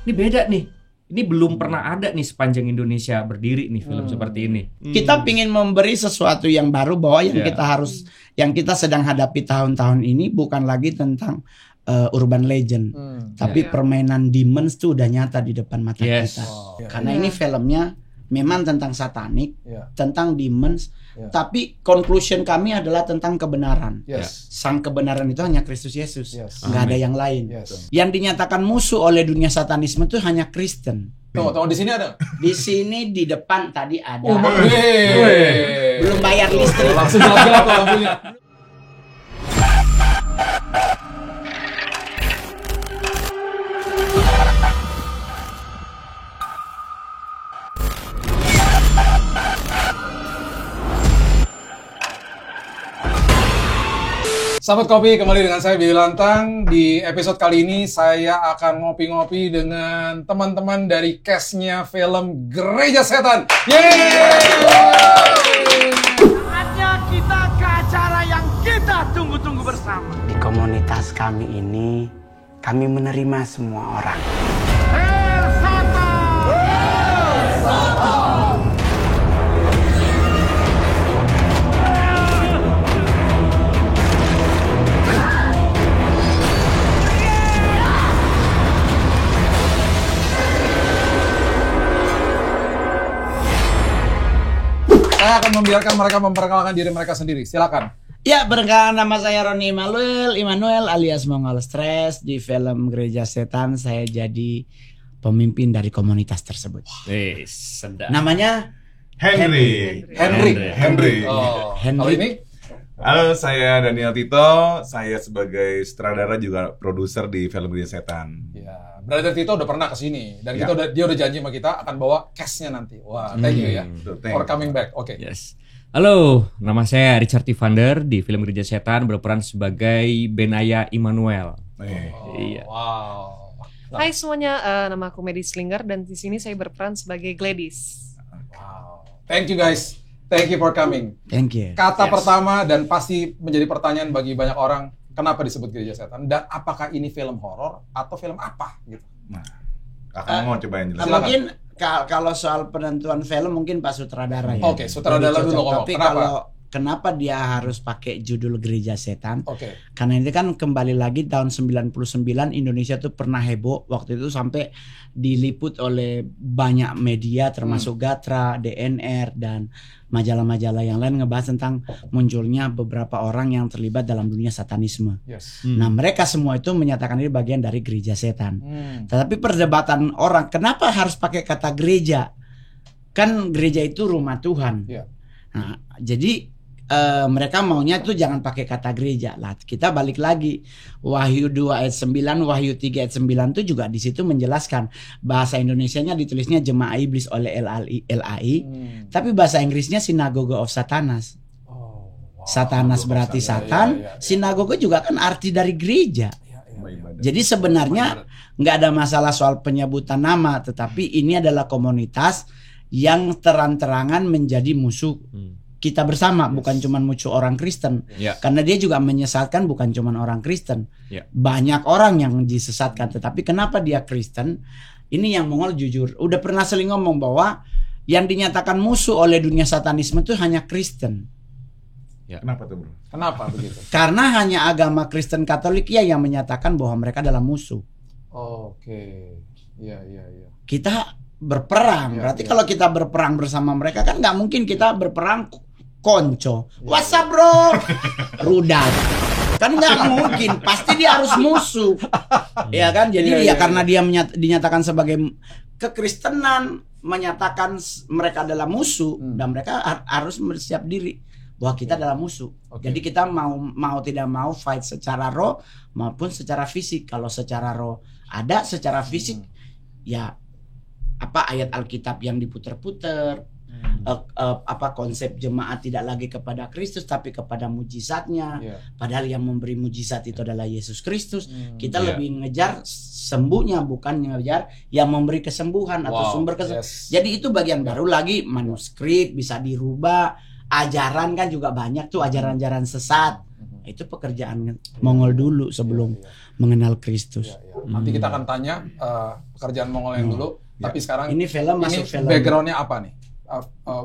ini beda nih. Ini belum pernah ada nih sepanjang Indonesia berdiri nih film seperti ini. Kita pingin memberi sesuatu yang baru, bahwa yang kita sedang hadapi tahun-tahun ini bukan lagi tentang urban legend, tapi permainan demons tuh udah nyata di depan mata kita. Karena ini filmnya memang tentang satanik, tentang demons, tapi conclusion kami adalah tentang kebenaran. Sang kebenaran itu hanya Kristus Yesus, nggak ada yang lain. Yang dinyatakan musuh oleh dunia satanisme itu hanya Kristen. Tunggu, di sini ada? Di sini di depan tadi ada. Belum bayar listrik. Langsung gelap-gelap lampunya. Sahabat Kopi, kembali dengan saya Billy Lantang. Di episode kali ini saya akan ngopi-ngopi dengan teman-teman dari cast-nya film Gereja Setan. Saatnya kita ke acara yang kita tunggu-tunggu bersama. Di komunitas kami ini, kami menerima semua orang. Saya akan membiarkan mereka memperkenalkan diri mereka sendiri. Silakan. Ya, perkenalkan, nama saya Roni Immanuel alias Mongol Stress. Di film Gereja Setan saya jadi pemimpin dari komunitas tersebut. Sedap. Namanya Henry. Oh. Kalau ini? Halo, saya Daniel Tito. Saya sebagai sutradara juga produser di film Gereja Setan. Ya, Brother Tito udah pernah kesini dan dia udah janji sama kita akan bawa cast-nya nanti. Wah, thank you ya for coming back. Oke. Yes. Halo, nama saya Richard Tivander. Di film Gereja Setan berperan sebagai Benaya Immanuel. Iya. Wow. Hai semuanya, nama aku Medi Slinger dan di sini saya berperan sebagai Gladys. Wow. Thank you guys. Thank you for coming. Thank you. Kata pertama dan pasti menjadi pertanyaan bagi banyak orang, kenapa disebut Gereja Setan dan apakah ini film horor atau film apa gitu. Nah, kakak mau coba yang jelas. Mungkin kalau soal penentuan film mungkin Pak Sutradara ya. Oke, sutradara dulu ngomong. Tapi kenapa dia harus pakai judul Gereja Setan? Oke. Karena ini kan kembali lagi tahun 99 Indonesia tuh pernah heboh waktu itu sampai diliput oleh banyak media termasuk Gatra, DNR dan majalah-majalah yang lain ngebahas tentang munculnya beberapa orang yang terlibat dalam dunia satanisme. Yes. Nah, mereka semua itu menyatakan ini bagian dari Gereja Setan. Tetapi perdebatan orang, kenapa harus pakai kata gereja? Kan gereja itu rumah Tuhan. Yeah. Nah, jadi mereka maunya tuh jangan pakai kata gereja lah. Kita balik lagi Wahyu 2 ayat 9, Wahyu 3 ayat 9 tuh juga di situ menjelaskan bahasa Indonesianya ditulisnya Jemaah Iblis oleh LAI, tapi bahasa Inggrisnya Synagogue of Satanas. Satanas berarti Satan, sinagoge juga kan arti dari gereja. Jadi sebenarnya nggak ada masalah soal penyebutan nama, tetapi ini adalah komunitas yang terang-terangan menjadi musuh kita bersama, bukan cuma musuh orang Kristen. Karena dia juga menyesatkan bukan cuma orang Kristen. Banyak orang yang disesatkan, tetapi kenapa dia Kristen? Ini yang Mongol jujur udah pernah sering ngomong bahwa yang dinyatakan musuh oleh dunia satanisme itu hanya Kristen. Kenapa tuh, bro? Kenapa begitu? Karena hanya agama Kristen Katolik ya yang menyatakan bahwa mereka adalah musuh. Oke. Iya. Kita berperang. Berarti kalau kita berperang bersama mereka kan nggak mungkin kita berperang konco. What's up, bro? Rudal. Kan nggak mungkin. Pasti dia harus musuh. Ya kan? Jadi karena dia dinyatakan sebagai kekristenan, menyatakan mereka adalah musuh dan mereka harus bersiap diri bahwa kita adalah musuh. Jadi kita mau tidak mau fight secara roh maupun secara fisik. Kalau secara roh ada, secara fisik ya apa ayat Alkitab yang diputer-puter, konsep jemaat tidak lagi kepada Kristus tapi kepada mujizatnya. Padahal yang memberi mujizat itu adalah Yesus Kristus. Kita lebih ngejar sembuhnya bukan ngejar yang memberi kesembuhan atau sumber kesembuhan. Jadi itu bagian baru lagi, manuskrip bisa dirubah, ajaran kan juga banyak tuh, ajaran-ajaran sesat. Itu pekerjaan Mongol dulu sebelum mengenal Kristus. Nanti kita akan tanya pekerjaan Mongol yang dulu. Tapi sekarang Ini film masuk film. backgroundnya apa nih?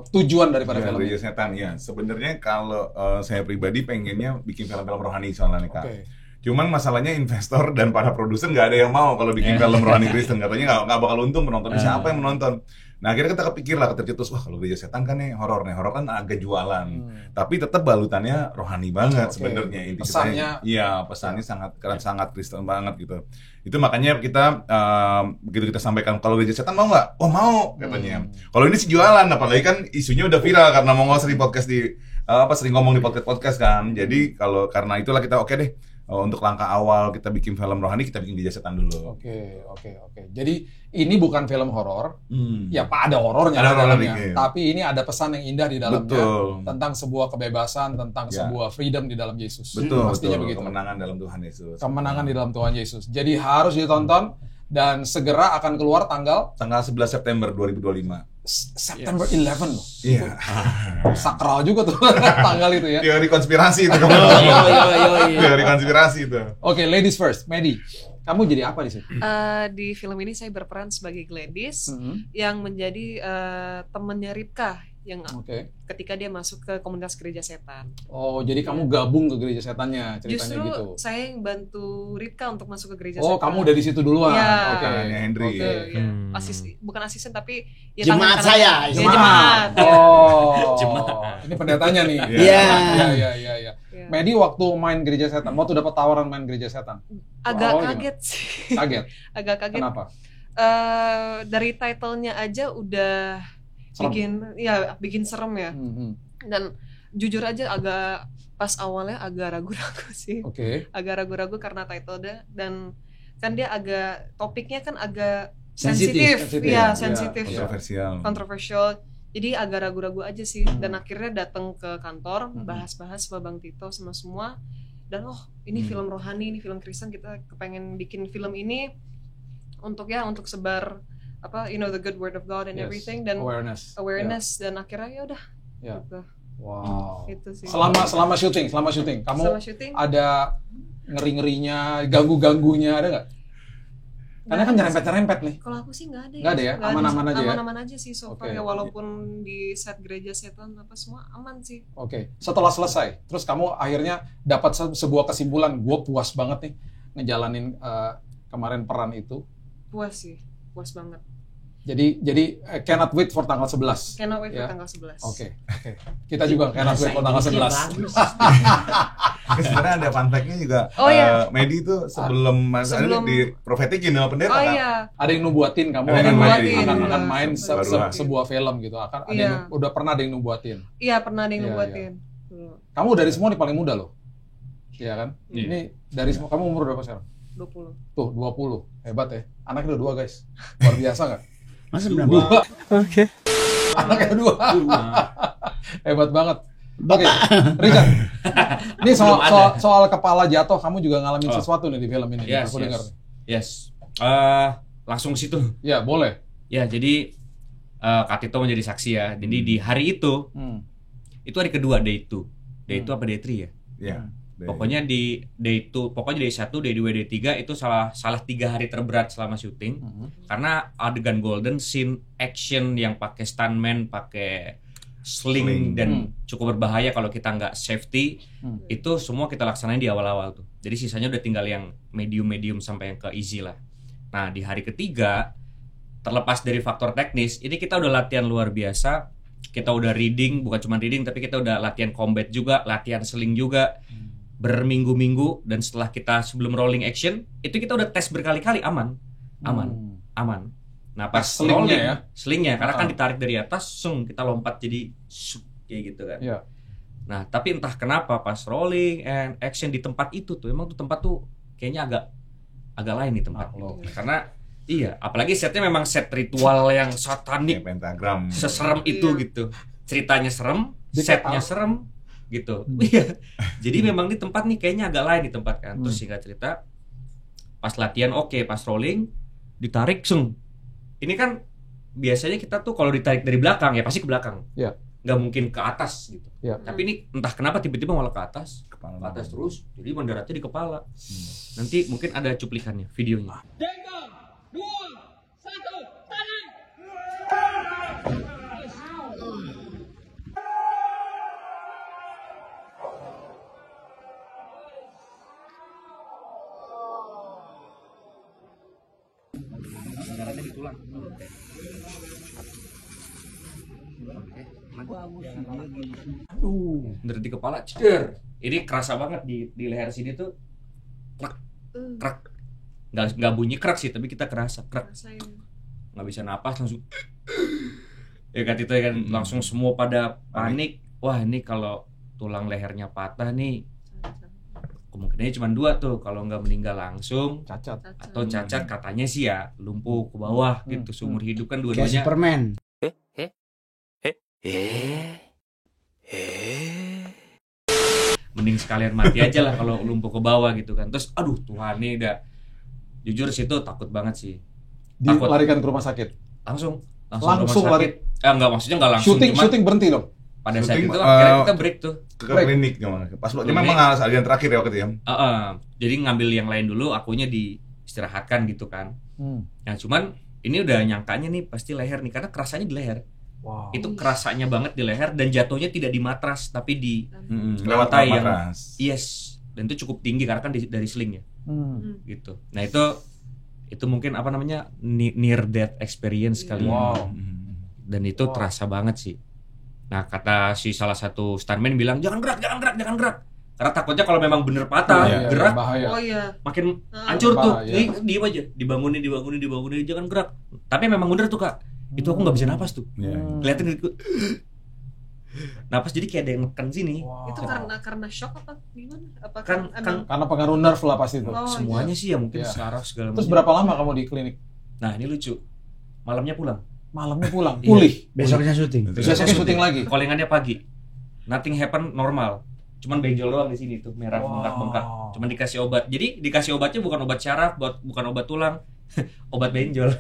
Tujuan daripada Ya, film Gereja ini? Setan ya. Sebenarnya kalau saya pribadi pengennya bikin film-film rohani soalnya nih Kak. Oke. Cuman masalahnya investor dan para produser nggak ada yang mau kalau bikin film rohani Kristen, katanya nggak bakal untung penonton. Siapa yang menonton? Nah akhirnya kita kepikir lah, ketercetus, wah kalau Gereja Setan kan nih horor kan agak jualan, tapi tetap balutannya rohani banget Oke. sebenarnya. Inti Pesannya- ceritanya, iya pesannya sangat Kristen banget gitu. Itu makanya kita begitu kita sampaikan kalau Gereja Setan mau nggak? Oh mau katanya. Kalau ini sih jualan, apalagi kan isunya udah viral karena Mongol sering podcast sering ngomong di podcast kan. Jadi karena itulah kita oke deh. Untuk langkah awal kita bikin film rohani, kita bikin Gereja Setan dulu. Oke. Jadi ini bukan film horor. Ya Pak, ada horornya Ada di dalamnya. horor, iya. Tapi ini ada pesan yang indah di dalamnya. Betul. Tentang sebuah kebebasan, tentang Ya. sebuah freedom di dalam Yesus. Betul, Pastinya betul. begitu. Kemenangan dalam Tuhan Yesus. Kemenangan di dalam Tuhan Yesus. Jadi harus ditonton dan segera akan keluar tanggal Tanggal 11 September 2025. September 11 loh. Iya. Sakral juga tuh tanggal itu ya. Teori konspirasi itu. Teori konspirasi itu. Oke, ladies first. Medi, kamu jadi apa di sini? Di film ini saya berperan sebagai Gladys Mhm. yang menjadi temannya Ribka yang Oke. ketika dia masuk ke komunitas gereja setan. Oh, jadi kamu gabung ke gereja setannya ceritanya Justru gitu. saya yang bantu Ribka untuk masuk ke gereja Oh, setan. kamu udah di situ duluan. Iya. Oke. Tangannya Henry. Oke. Ya, bukan asisten tapi ya Jemaat tangan-tangan- saya, Ya, jemaat. jemaat. Oh. Jemaat. Ini pendetanya nih. Iya. Iya. Ya. Medi waktu main gereja setan, waktu dapat tawaran main gereja setan, Agak awalnya kaget sih. kaget. Agak kaget. Kenapa? Dari title-nya aja udah Serem. bikin serem ya. Mhm. Dan jujur aja agak pas awalnya agak ragu-ragu sih. Oke. Agak ragu-ragu karena title-nya dan kan dia agak topiknya kan agak Sensitif. sensitif. Sensitif. Iya, Iya. sensitif. Kontroversial. Kontroversial. Jadi agak ragu-ragu aja sih dan akhirnya datang ke kantor bahas-bahas sama Bang Tito sama semua dan ini film rohani, ini film Kristen, kita kepengen bikin film ini untuk sebar the good word of God and Yes. everything dan Awareness. dan akhirnya ya udah Ya. gitu. Wow. Itu sih. Selama syuting, kamu Selama syuting ada ngeri-ngerinya, ganggu-ganggunya ada nggak? Karena kan nyerempet-nyerempet nih. kalau aku sih nggak ada Nggak ada ya? Nggak Aman-aman aja ya? aman-aman aja sih so far Oke. ya, walaupun di set gereja setan semua aman sih. Oke. Setelah selesai, terus kamu akhirnya dapat sebuah kesimpulan, gue puas banget nih ngejalanin kemarin peran itu. Puas banget. Jadi cannot wait for tanggal 11. Cannot wait Ya. for tanggal 11. Oke. Kita juga cannot wait for tanggal 11. Bagus. Sebenarnya ada fun fact-nya juga. Oh, iya. Medi itu sebelum di profetikin sama pendeta Oh kan? iya. Ada yang nubuatin kamu Ada yang nubuatin. akan main Baru. sebuah film gitu. Ada Iya. yang udah pernah ada yang nubuatin. Iya, pernah ada yang Iya, nubuatin. Kamu dari semua nih paling muda loh. Iya kan? Iya. Ini dari semua, kamu umur berapa sekarang? 20. Tuh, 20. Hebat ya. Anaknya udah 2 guys. Luar biasa nggak? Masa 19? 2. Oke. Anaknya 2. Hebat banget. Oke, Richard. Ini soal kepala jatuh, kamu juga ngalamin sesuatu nih di film ini. Yes, Aku dengar. yes. Langsung ke situ. Ya, boleh. Ya, jadi Kak Tito menjadi saksi ya. Jadi di hari itu hari kedua day 2. Day 2 apa day 3 ya? Iya. Pokoknya di day 1, day 2, day 3 itu salah 3 hari terberat selama syuting. Karena adegan golden scene action yang pakai stuntman, pakai sling dan cukup berbahaya kalau kita nggak safety. Itu semua kita laksanain di awal-awal tuh. Jadi sisanya udah tinggal yang medium sampai yang ke easy lah. Nah, di hari ketiga terlepas dari faktor teknis, ini kita udah latihan luar biasa. Kita udah reading, bukan cuma reading tapi kita udah latihan combat juga, latihan sling juga. Berminggu-minggu, dan setelah kita sebelum rolling action itu kita udah tes berkali-kali aman. Nah pas Slingnya rolling ya? slingnya karena kan ditarik dari atas, kita lompat jadi kayak gitu kan. Iya. Nah tapi entah kenapa pas rolling and action di tempat itu tuh emang tuh tempat tuh kayaknya agak lain nih tempat karena iya, apalagi setnya memang set ritual yang satanik, Pentagram. seserem itu gitu. Ceritanya serem, Dia setnya kayak serem gitu. Iya. Jadi memang di tempat nih kayaknya agak lain di tempat kan. Terus singkat cerita pas latihan pas rolling ditarik Ini kan biasanya kita tuh kalau ditarik dari belakang ya pasti ke belakang. Iya. nggak mungkin ke atas gitu. Iya. Tapi ini entah kenapa tiba-tiba malah ke atas Kepala terus. Jadi mendaratnya di kepala. Nanti mungkin ada cuplikannya, videonya. Mendaratnya di tulang. Mendarat di kepala, ceder. Ini kerasa banget di leher sini tuh, krak, krak. Nggak bunyi krak sih, tapi kita kerasa krak. Rasain. Nggak bisa napas langsung. Ya kan itu kan langsung semua pada panik. Wah ini kalau tulang lehernya patah nih, kemungkinannya cuma 2 tuh. Kalau nggak meninggal langsung Cacat. atau cacat, katanya sih ya lumpuh ke bawah gitu seumur hidup kan Kayak dua-duanya. Superman. Mending sekalian mati aja lah kalau lumpuh ke bawah gitu kan. Terus aduh Tuhan nih udah jujur situ takut banget sih. Takut. Dilarikan ke rumah sakit. Langsung Langsung rumah sakit. Enggak, maksudnya enggak langsung, cuma Syuting berhenti dong. pada saat Syuting, itu akhirnya kita break tuh. ke klinik gimana? Pas lo Klinik. memang adegan terakhir ya waktu itu ya. Jadi ngambil yang lain dulu, akunya diistirahatkan gitu kan. Nah cuman ini udah nyangkanya nih pasti leher nih, karena kerasanya di leher. Wow. Itu kerasanya banget di leher dan jatuhnya tidak di matras tapi di Lewat lantai yang matras. yes, dan itu cukup tinggi karena kan dari sling ya gitu. Nah itu mungkin apa namanya near death experience kali ya. Wow. Dan itu terasa banget sih. Nah kata si salah satu stuntman bilang jangan gerak karena takutnya kalau memang bener patah Iya, gerak bahaya. Oh iya. makin hancur tuh. Bahaya. Jadi diem aja, dibangunin jangan gerak. Tapi memang bener tuh Kak, itu aku nggak bisa napas tuh. Iya. Kelihatan gitu. Napas jadi kayak ada yang neken sini. Wow. Itu karena shock apa gimana? Apa Kan Karena pengaruh nerve lah pasti itu. Oh, semuanya sih ya mungkin Iya. saraf segala Terus macam. berapa lama kamu di klinik? Nah ini lucu. Malamnya pulang. Malamnya pulang, Iya. pulih. Besoknya syuting. Besoknya syuting lagi. Callingannya pagi. Nothing happen normal. Cuman benjol doang di sini tuh, merah Wow. bengkak-bengkak. Cuman dikasih obat. Jadi dikasih obatnya bukan obat syaraf, bukan obat tulang, obat benjol.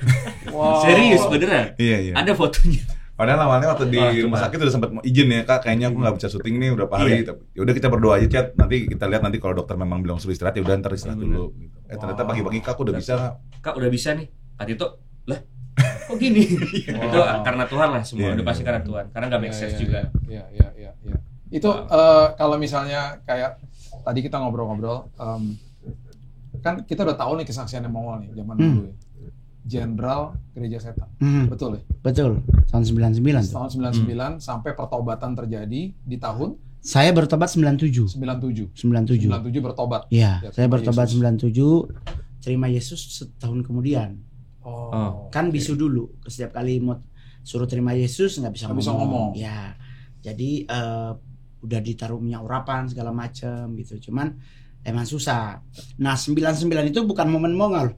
Wow. Serius beneran. Iya. Ada fotonya. Padahal awalnya waktu di Wah, rumah coba. sakit udah sempat mau izin ya Kak, kayaknya aku nggak bisa syuting nih udah hari. Ya udah kita berdoa aja Chat, nanti kita lihat nanti kalau dokter memang bilang suruh istirahat ya udah ntar istirahat dulu. Gitu. Ternyata pagi-pagi Kak aku udah bisa Kak. Kak udah bisa nih. Kak Tito, lah kok gini? Itu karena Tuhan lah semua. Iya, Udah pasti iya, karena iya. Tuhan. Karena nggak make sense juga. Iya. Itu kalau misalnya kayak tadi kita ngobrol-ngobrol, kan kita udah tahu nih kesaksiannya Mongol nih zaman dulu ya. Jenderal Gereja Setan. Betul ya? Betul. Tahun 99 tuh. Tahun 99 sampai pertobatan terjadi di tahun Saya bertobat 97. 97. 97. 97 bertobat. Iya, Ya, saya terima bertobat Yesus. 97, terima Yesus setahun kemudian. Oh. Kan bisu dulu. Setiap kali mau suruh terima Yesus nggak bisa Nggak bisa ngomong. Ya. Jadi udah ditaruh minyak urapan segala macam gitu. Cuman emang susah. Nah, 99 itu bukan momen Mongol.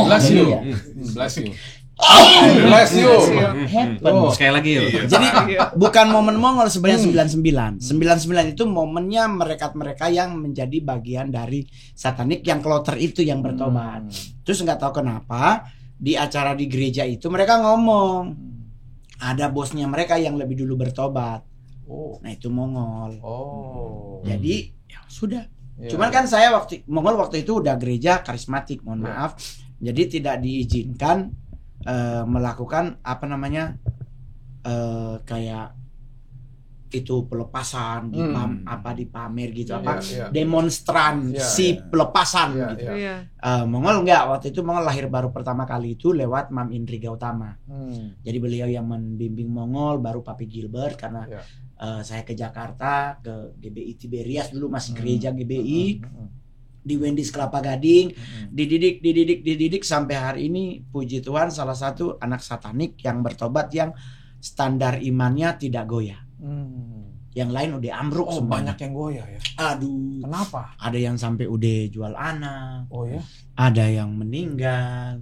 Bless you. Iya. Bless you. Bless you. Oh. Sekali lagi yuk. Jadi bukan momen Mongol sebenarnya 99. 99 itu momennya mereka yang menjadi bagian dari satanik yang kloter itu yang bertobat. Terus nggak tahu kenapa di acara di gereja itu mereka ngomong ada bosnya mereka yang lebih dulu bertobat. Oh. Nah itu Mongol. Oh. Jadi ya sudah. Ya. Cuman kan saya Mongol waktu itu udah gereja karismatik, mohon Ya. maaf. Jadi tidak diizinkan melakukan apa namanya kayak itu pelepasan dipamer gitu Ya, apa ya. demonstran Ya, si pelepasan Ya, gitu. ya. Iya. Mongol enggak, waktu itu Mongol lahir baru pertama kali itu lewat Mam Indri Gautama. Jadi beliau yang membimbing Mongol, baru Papi Gilbert karena Ya. saya ke Jakarta ke GBI Tiberias dulu masih gereja GBI di Wendy's Kelapa Gading, dididik sampai hari ini puji Tuhan salah satu anak satanik yang bertobat yang standar imannya tidak goyah. Yang lain udah ambruk Oh, semua. banyak yang goyah ya. Aduh. Kenapa? Ada yang sampai udah jual anak, Oh ya. ada yang meninggal,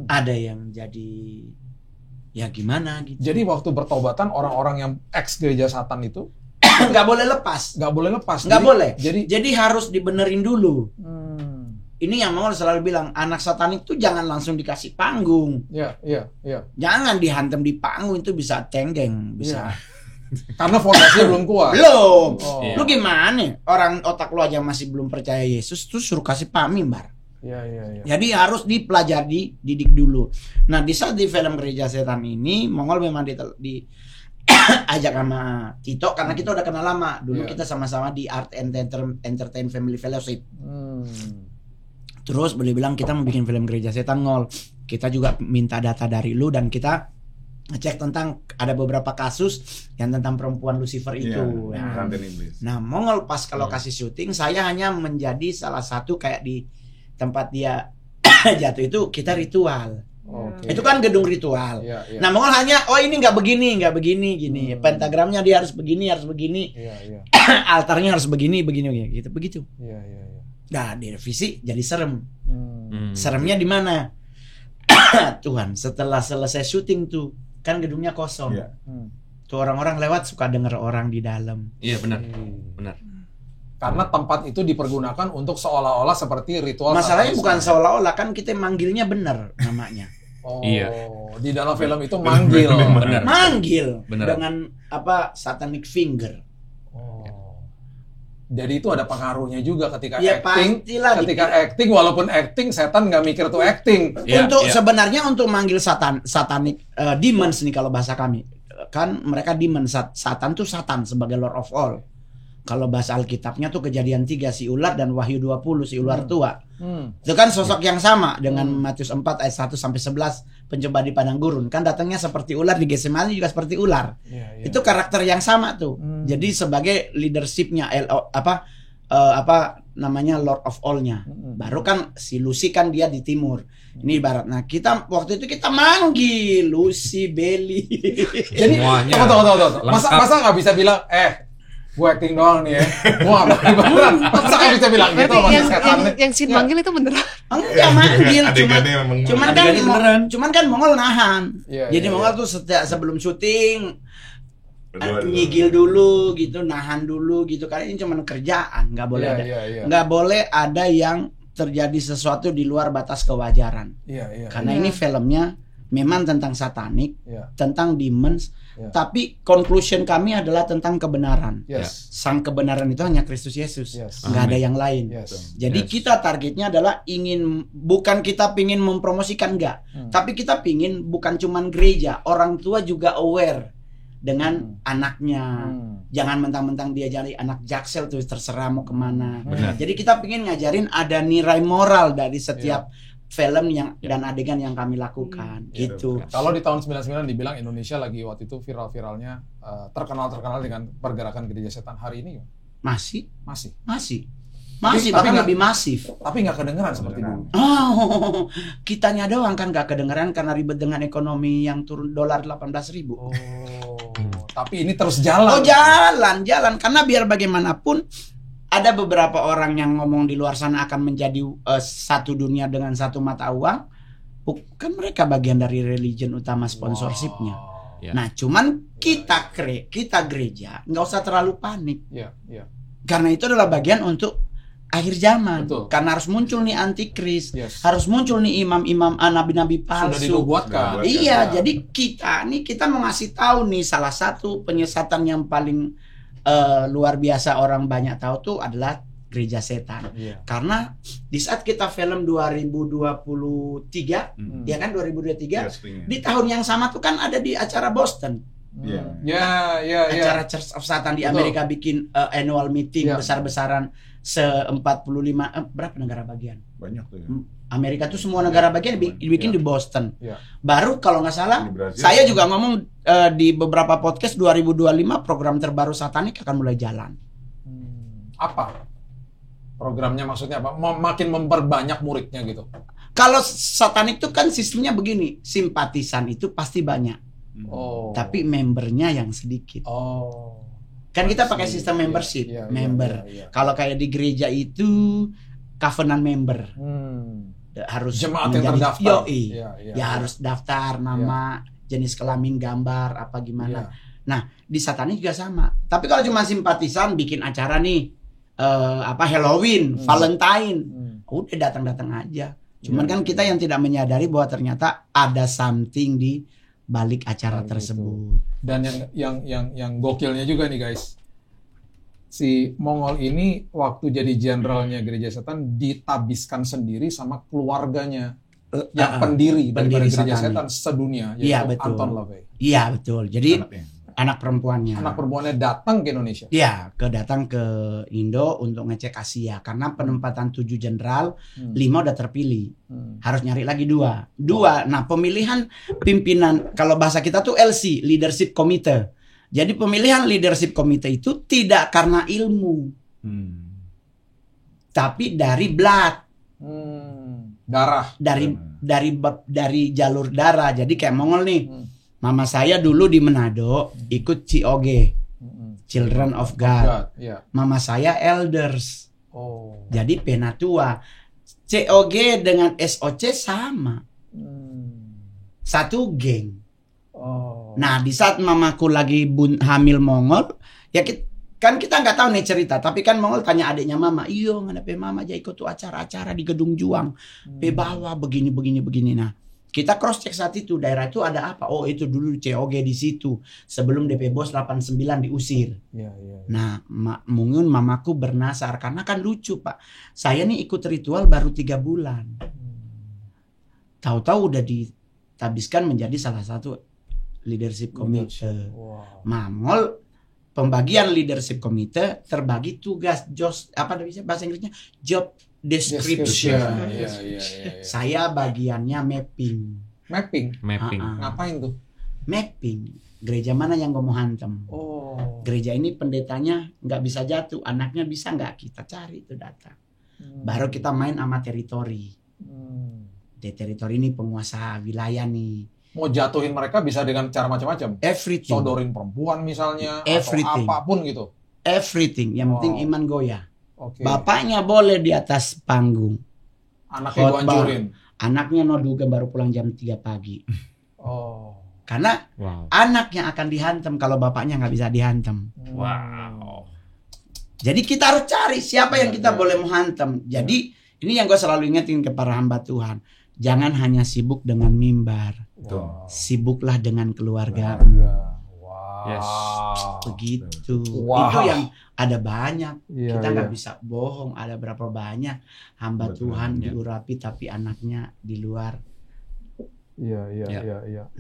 ada yang jadi ya gimana gitu. Jadi waktu bertobatan orang-orang yang ex gereja Satan itu nggak boleh lepas. nggak boleh lepas. Nggak Jadi- boleh. Jadi Jadi harus dibenerin dulu. Ini yang Mongol selalu bilang anak satanik tuh jangan langsung dikasih panggung. ya. Jangan dihantam di panggung, itu bisa tenggeng, bisa Karena fondasinya belum kuat. Belum. Oh. Iya. Lu gimana? Orang otak lu aja masih belum percaya Yesus, tuh suruh kasih pamimbar. Iya. Jadi harus dipelajari, didik dulu. Nah, di saat di film Gereja Setan ini, Mongol memang ajak sama Tito karena kita udah kenal lama. Dulu kita sama-sama di Art and Entertain Family Fellowship. Terus boleh bilang kita mau bikin film Gereja Setan, Ngol. Kita juga minta data dari lu dan kita ngecek tentang ada beberapa kasus yang tentang perempuan Lucifer itu. Rantai iblis. Nah, Mongol pas ke lokasi syuting, saya hanya menjadi salah satu kayak di tempat dia jatuh itu kita ritual. Oke. Itu kan gedung ritual. Iya. Nah, Mongol hanya gini, gini. Pentagramnya dia harus begini. Iya. Altarnya harus begini begitu. Iya. Nah, di revisi jadi serem. Hmm. Seremnya di mana? Tuhan, setelah selesai syuting tuh kan gedungnya kosong. Iya. Tuh orang-orang lewat suka denger orang di dalam. Iya benar. Karena tempat itu dipergunakan untuk seolah-olah seperti ritual. Masalahnya satanisme. bukan seolah-olah, kan kita manggilnya bener namanya. Oh, Iya. Di dalam film itu manggil. Benar. Manggil Bener. dengan satanic finger. Oh. Jadi itu ada pengaruhnya juga ketika Ya, acting. pastilah. Ketika acting, walaupun acting, setan nggak mikir tuh acting. Iya, Untuk iya. sebenarnya untuk manggil satanic demons nih kalau bahasa kami. Kan mereka demon, satan tuh satan sebagai Lord of all. Kalau bahasa Alkitabnya tuh Kejadian 3 si ular dan Wahyu 20 si ular tua. Itu kan sosok yang sama dengan Matius 4 ayat 1 sampai 11 pencoba di padang gurun. Kan datangnya seperti ular, di Getsemani juga seperti ular. Iya. Itu karakter yang sama tuh. Jadi sebagai leadershipnya namanya Lord of All-nya. Baru kan si Lucy kan dia di timur. Ini ibarat. Nah, kita waktu itu kita manggil Lucy, Belly. Jadi, Semuanya. tunggu. Masa nggak bisa bilang, gue acting doang nih ya. Wah, beneran. Masa nggak bisa bilang gitu Berarti sama setannya? yang scene manggil itu beneran. Enggak manggil, Adegannya memang cuman kan Mongol nahan. Iya, Jadi iya, Mongol tuh sebelum syuting Berdua. nyigil dulu gitu, nahan dulu gitu. Karena ini cuma kerjaan, nggak boleh ada, Iya. nggak boleh ada yang terjadi sesuatu di luar batas kewajaran. Iya. Karena ini filmnya memang tentang satanik, Iya. tentang demons, Iya. tapi conclusion kami adalah tentang kebenaran. Yes. Sang kebenaran itu hanya Kristus Yesus, Yes. nggak ada yang lain. Yes. Jadi Yes. kita targetnya adalah bukan kita pingin mempromosikan enggak, tapi kita pingin bukan cuman gereja, orang tua juga aware dengan anaknya. Jangan mentang-mentang dia jadi anak jaksel tuh terserah mau kemana. Benar. Jadi kita pingin ngajarin ada nilai moral dari setiap film dan adegan yang kami lakukan gitu. Kalau di tahun 99 dibilang Indonesia lagi waktu itu viral-viralnya terkenal dengan pergerakan gereja setan. Hari ini Masih masih. Tapi bahkan nggak- lebih masif. Tapi nggak kedengeran seperti dulu. Oh, kitanya doang kan gak kedengeran karena ribet dengan ekonomi yang turun dolar 18.000. Oh, tapi ini terus jalan. Oh, jalan karena biar bagaimanapun ada beberapa orang yang ngomong di luar sana akan menjadi satu dunia dengan satu mata uang. Bukan mereka bagian dari religion utama sponsorshipnya. Ya. Nah, cuman kita gereja nggak usah terlalu panik Iya. karena itu adalah bagian untuk akhir zaman. Betul. Karena harus muncul nih antikris, Yes. harus muncul nih imam-imam nabi-nabi Sudah palsu. dinubuatkan. Iya, jadi kita mau ngasih tahu nih salah satu penyesatan yang paling luar biasa orang banyak tahu tuh adalah gereja setan. Iya. Karena di saat kita film 2023, ya kan 2023, di tahun yang sama tuh kan ada di acara Boston. Ya. Acara Church of Satan di Betul. Amerika bikin annual meeting Ya. besar-besaran se-45 berapa negara bagian? Banyak tuh ya. Amerika tuh semua negara bagian dibikin di Boston. Ya. Baru kalau nggak salah, Di Brazil. saya juga ngomong di beberapa podcast 2025 program terbaru satanik akan mulai jalan. Apa? Programnya maksudnya apa? Makin memperbanyak muridnya gitu. Kalau satanik itu kan sistemnya begini, simpatisan itu pasti banyak, Oh. tapi membernya yang sedikit. Oh. Kan kita pakai sistem membership, Iya, member. iya. Kalau kayak di gereja itu covenant member. Harus Jemaat yang terdaftar. Yoi. Iya. Ya harus daftar nama, jenis kelamin, gambar apa gimana. Iya. Nah, di satanik juga sama. Tapi kalau cuma simpatisan bikin acara nih Halloween, Valentine, udah datang-datang aja. Cuman kan kita yang tidak menyadari bahwa ternyata ada something di balik acara Balik tersebut. Dan yang gokilnya juga nih guys, si Mongol ini waktu jadi jenderalnya Gereja Setan ditabiskan sendiri sama keluarganya yang pendiri daripada Gereja Setan sedunia, Iya, yaitu betul. Anton LaVey. Iya betul. Jadi Anaknya. anak perempuannya. Anak perempuannya datang ke Indonesia. Iya, datang ke Indo untuk ngecek Asia karena penempatan 7 jenderal, 5 udah terpilih. Harus nyari lagi 2. Nah, pemilihan pimpinan kalau bahasa kita tuh LC, Leadership Committee. Jadi pemilihan Leadership Committee itu tidak karena ilmu, tapi dari blood, Darah. dari jalur darah. Jadi kayak Mongol nih. Mama saya dulu di Manado ikut COG, Children of God. Iya. Mama saya elders. Oh. Jadi penatua. COG dengan SOC sama. Satu geng. Oh. Nah, di saat mamaku lagi hamil Mongol, ya kan kita nggak tahu nih cerita, tapi kan Mongol tanya adiknya mama, iyo ngadape mama aja ikut tuh acara-acara di Gedung Juang, pe bawa begini. Nah, kita cross check saat itu daerah itu ada apa? Oh itu dulu COG di situ sebelum DP Bos 89 diusir. Iya. Nah, mungkin mamaku bernasar karena kan lucu Pak. Saya nih ikut ritual baru 3 bulan. Tahu-tahu udah ditabiskan menjadi salah satu leadership committee. Wow. Mongol pembagian leadership committee terbagi tugas bahasa Inggrisnya job description. Iya. Saya bagiannya mapping. Mapping. Ngapain tuh? Mapping. Gereja mana yang gue mau hantem? Oh. Gereja ini pendetanya nggak bisa jatuh, anaknya bisa nggak, kita cari itu data. Baru kita main sama teritori. Di teritori ini penguasa wilayah nih. Mau jatuhin mereka bisa dengan cara macam-macam. Everything. Sodorin perempuan misalnya, Everything. atau apapun gitu. Everything. Yang penting iman goyah. Oke. Bapaknya boleh di atas panggung. Anaknya gua Khotbah. hancurin. Anaknya noduga baru pulang jam 3 pagi. Oh. Karena Wow. anaknya akan dihantam kalau bapaknya nggak bisa dihantam. Wow. Jadi kita harus cari siapa yang kita boleh menghantam. Jadi ini yang gue selalu ingetin ke para hamba Tuhan. Jangan hanya sibuk dengan mimbar. Wow. Sibuklah dengan keluarga. Wow. Yes. Begitu. Wow. Itu yang ada banyak. Iya, Kita nggak iya. bisa bohong. Ada berapa banyak hamba Betul, Tuhan iya. diurapi tapi anaknya di luar. Iya.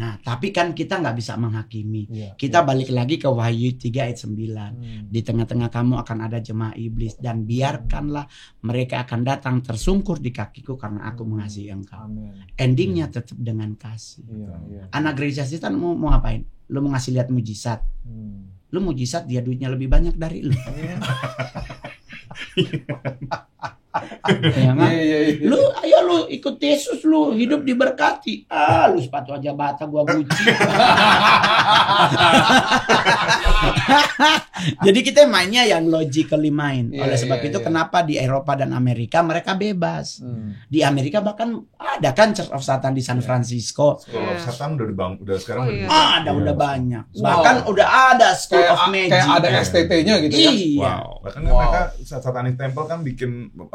Nah, tapi kan kita nggak bisa menghakimi. Iya. Kita balik lagi ke Wahyu 3 ayat 9. Di tengah-tengah kamu akan ada jemaah iblis dan biarkanlah mereka akan datang tersungkur di kakiku karena aku mengasihi engkau. Amin. Endingnya tetap dengan kasih. Iya. Anak gereja setan mau ngapain? Lu mau ngasih lihat mujizat. Lu mujizat dia duitnya lebih banyak dari lu. Ya kan? Iya. Lu ayo lu ikut Yesus, lu hidup diberkati. Lu sepatu aja bata gua Gucci. Jadi kita mainnya yang logically main. Iya, Oleh sebab iya, itu iya. kenapa di Eropa dan Amerika mereka bebas. Di Amerika bahkan ada kan Church of Satan di San Francisco. School of Satan udah dibangun, udah sekarang Oh, udah iya. dibangun. Ada udah banyak. Wow. Bahkan udah ada School of Magic. Kayak ada STT-nya gitu ya. Iya. Bahkan kan mereka Satanic Temple kan bikin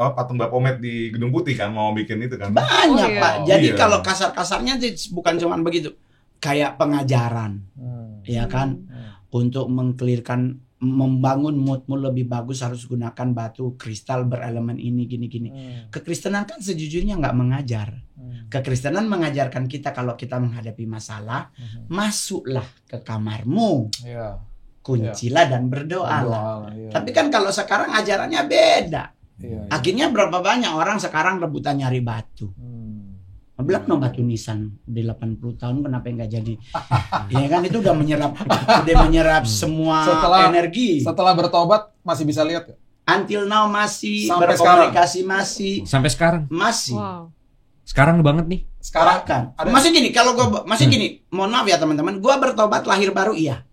patung Baphomet di Gedung Putih kan, mau bikin itu kan. Banyak Oh, iya. Pak. Jadi Iya. kalau kasar-kasarnya sih bukan cuma begitu. Kayak pengajaran. Ya kan? Untuk mengkelirkan, membangun moodmu lebih bagus harus gunakan batu kristal berelemen ini gini-gini. Kekristenan kan sejujurnya nggak mengajar. Kekristenan mengajarkan kita kalau kita menghadapi masalah, masuklah ke kamarmu, Iya. kuncilah dan berdoalah. Tapi kan kalau sekarang ajarannya beda. Iya. Akhirnya berapa banyak orang sekarang rebutan nyari batu. Bilang no batu nisan di 80 tahun kenapa nggak jadi? Ya kan itu udah menyerap semua energi. Setelah bertobat masih bisa lihat nggak? Until now masih Sampai berkomunikasi masih Sampai sekarang. Wow. Sekarang banget nih. Sekarang kan. ada- Masih gini kalau gua masih gini, mohon maaf ya teman-teman, gua bertobat lahir baru iya.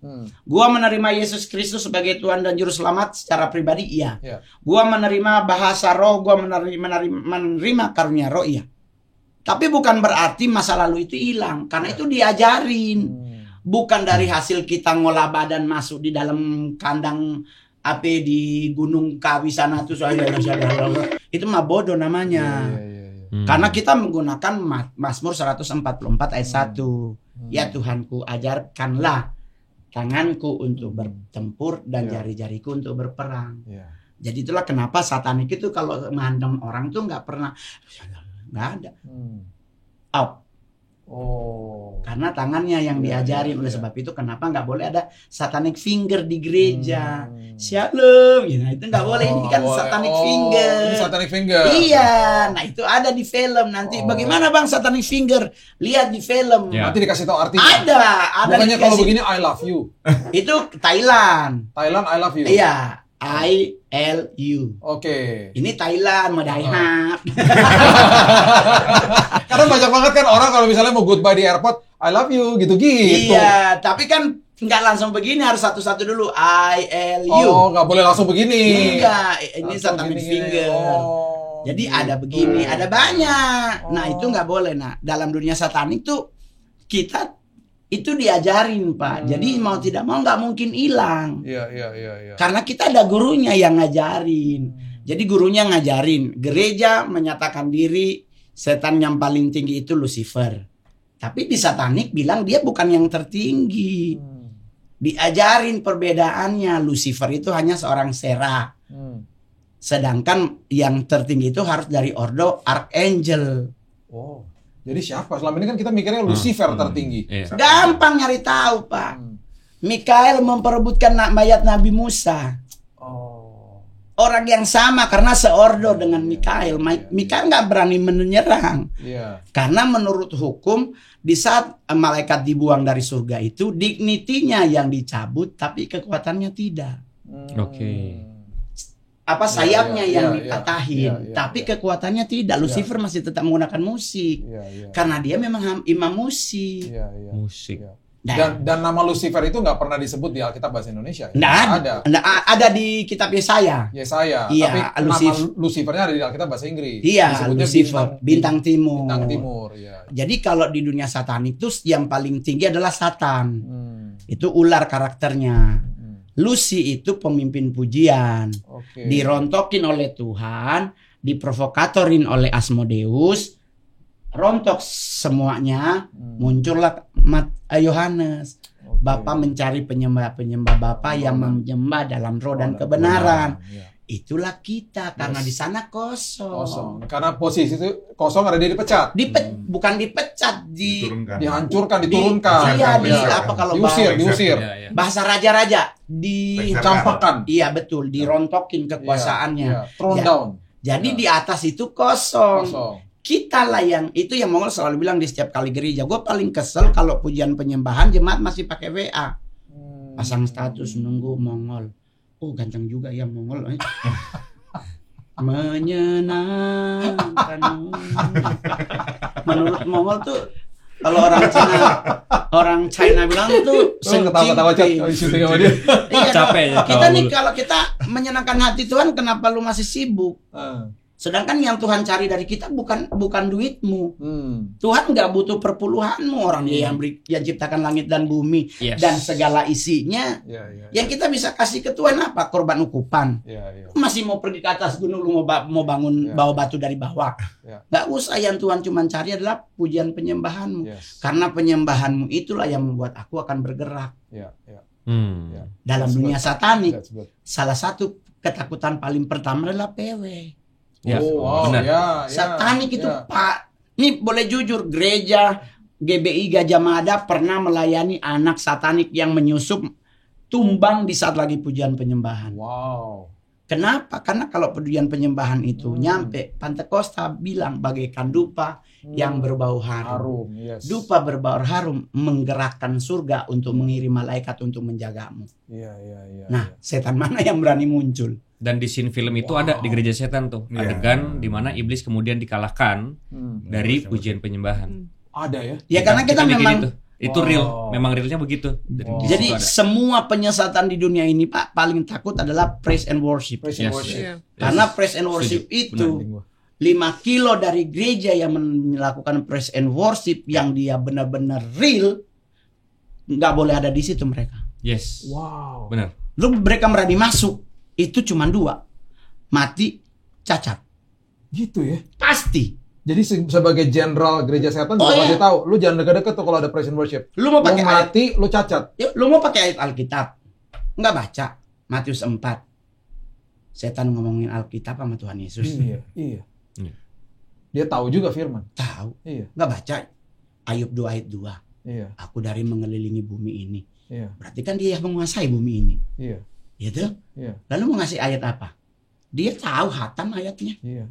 Gua menerima Yesus Kristus sebagai Tuhan dan Juru Selamat secara pribadi iya. Iya. Gua menerima bahasa roh, gua menerima karunia roh iya. Tapi bukan berarti masa lalu itu hilang karena itu diajarin. Bukan dari hasil kita ngolah badan masuk di dalam kandang di Gunung Kawi sana tuh itu mah bodoh namanya. Iya. Karena kita menggunakan Mazmur 144 ayat 1. Ya Tuhanku, ajarkanlah tanganku untuk bertempur dan jari-jariku untuk berperang. Jadi itulah kenapa satanik itu kalau menghantam orang tuh nggak ada. Out. Karena tangannya yang diajarin. Oleh sebab itu kenapa nggak boleh ada satanic finger di gereja. Shalom, itu nggak boleh. Ini kan satanic finger. Ini satanic finger. Iya, nah itu ada di film nanti. Bagaimana bang satanic finger? Lihat di film. Nanti dikasih tahu artinya. Ada. Bukannya kalau begini I love you. Itu Thailand. Thailand I love you. Iya. ILU. Oke. Ini Thailand, Madaihap. Karena banyak banget kan orang kalau misalnya mau goodbye di airport, I love you gitu-gitu. Iya, tapi kan nggak langsung begini, harus satu-satu dulu. ILU. Oh, nggak boleh langsung begini. Enggak, ini satanic finger. Jadi ada begini, ada banyak. Nah, itu nggak boleh. Nah, dalam dunia satanik tuh kita itu diajarin Pak. Jadi mau tidak mau nggak mungkin hilang. Iya. Karena kita ada gurunya yang ngajarin. Jadi gurunya ngajarin. Gereja menyatakan diri setan yang paling tinggi itu Lucifer. Tapi di satanik bilang dia bukan yang tertinggi. Diajarin perbedaannya. Lucifer itu hanya seorang sera. Sedangkan yang tertinggi itu harus dari ordo Archangel. Jadi siapa? Selama ini kan kita mikirnya Lucifer tertinggi. Gampang nyari tahu, Pak. Mikael memperebutkan mayat Nabi Musa. Orang yang sama karena seordo dengan Mikael. Mikael nggak berani menyerang. Karena menurut hukum di saat malaikat dibuang dari surga itu dignitinya yang dicabut tapi kekuatannya tidak. Sayapnya yang dipatahin, tapi kekuatannya tidak. Lucifer masih tetap menggunakan musik, karena dia memang imam musik. Dan nama Lucifer itu nggak pernah disebut di Alkitab bahasa Indonesia. Nggak ada di kitab Yesaya. Iya, tapi nama Lucifernya ada di Alkitab bahasa Inggris. Iya, Lucifer, bintang timur. Iya. Jadi kalau di dunia satanik itu yang paling tinggi adalah Satan. Itu ular karakternya. Lucy itu pemimpin pujian, dirontokin oleh Tuhan, diprovokatorin oleh Asmodeus, rontok semuanya, muncullah Yohanes. Bapak mencari penyembah Bapak yang menyembah dalam roh dan kebenaran. Itulah kita, karena di sana kosong. Karena posisi itu kosong, ada dia dipecat. Bukan dipecat, dihancurkan, diturunkan. Iya, diusir. Bahasa raja-raja dicampakkan. Iya betul, dirontokin kekuasaannya. Thrown down. Jadi di atas itu kosong. Kita lah yang Mongol selalu bilang di setiap kali gereja. Gue paling kesel kalau pujian penyembahan jemaat masih pakai WA. Pasang status nunggu Mongol. Oh ganteng juga ya Mongol. Menyenangkan. Menurut Mongol tuh kalau orang China bilang tuh ketawa-ketawa syuting sama dia. Iya, capek ya. Kita nih kalau kita menyenangkan hati Tuhan, kenapa lu masih sibuk? Sedangkan yang Tuhan cari dari kita bukan duitmu. Tuhan nggak butuh perpuluhanmu. Orang dia yang ciptakan langit dan bumi dan segala isinya. Yang kita bisa kasih ke Tuhan apa? Korban ukupan. Masih mau pergi ke atas gunung, lu mau bangun bawa batu dari bawah. Nggak usah. Yang Tuhan cuma cari adalah pujian penyembahanmu. Karena penyembahanmu itulah yang membuat aku akan bergerak. Dalam dunia satanik, salah satu ketakutan paling pertama adalah PW. Benar. Satanik itu Pak. Ini boleh jujur, gereja GBI Gajah Mada pernah melayani anak satanik yang menyusup tumbang di saat lagi pujian penyembahan. Kenapa? Karena kalau pujian penyembahan itu nyampe Pantekosta bilang bagaikan dupa yang berbau harum. Dupa berbau harum menggerakkan surga untuk mengirim malaikat untuk menjagamu. Nah, setan mana yang berani muncul? Dan di scene film itu ada di gereja setan tuh adegan di mana iblis kemudian dikalahkan dari pujian penyembahan. Ada ya? Ya karena kita memang itu real, memang realnya begitu. Jadi semua penyesatan di dunia ini Pak paling takut adalah praise and worship. Karena praise and worship itu 5 kilo dari gereja yang melakukan praise and worship yang dia benar-benar real, nggak boleh ada di situ mereka. Benar. Lu mereka berani masuk. Itu cuma 2, mati, cacat. Gitu ya? Pasti. Jadi sebagai jenderal gereja setan Oh, juga iya. kasih tahu, lu jangan deket-deket tuh kalau ada praise and worship. Lu mau Lu pakai ayat, mati, lu cacat. ya, lu mau pakai ayat Alkitab. Enggak baca Matius 4. Setan ngomongin Alkitab sama Tuhan Yesus. Iya. Iya. Dia tahu juga firman. Tahu. Iya, Enggak baca Ayub 2 ayat 2. iya, Aku dari mengelilingi bumi ini. iya, Berarti kan dia yang menguasai bumi ini. iya, Gitu? iya, Lalu mau ngasih ayat apa? Dia tahu hatam ayatnya. iya.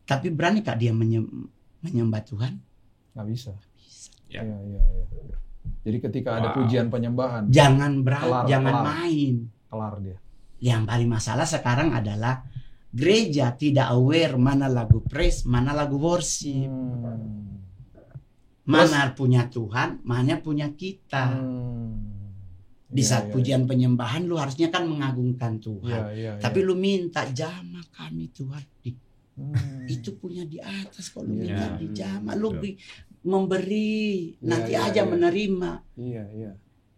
Tapi berani kak dia menyembah Tuhan? Nggak bisa. Ya. Iya, iya, iya. Jadi ketika ada Wow. pujian penyembahan, Jangan Kelar, jangan kelar. main. kelar dia. Yang paling masalah sekarang adalah gereja tidak aware mana lagu praise, mana lagu worship. Mana punya Tuhan, mana punya kita. Di saat Iya, pujian penyembahan lu harusnya kan mengagungkan Tuhan. iya, iya, Tapi iya. lu minta jamah kami Tuhan. Hmm. Itu punya di atas kalau lu Iya. minta di jamah. Lu memberi, Iya, nanti iya, aja iya. menerima. Iya, iya.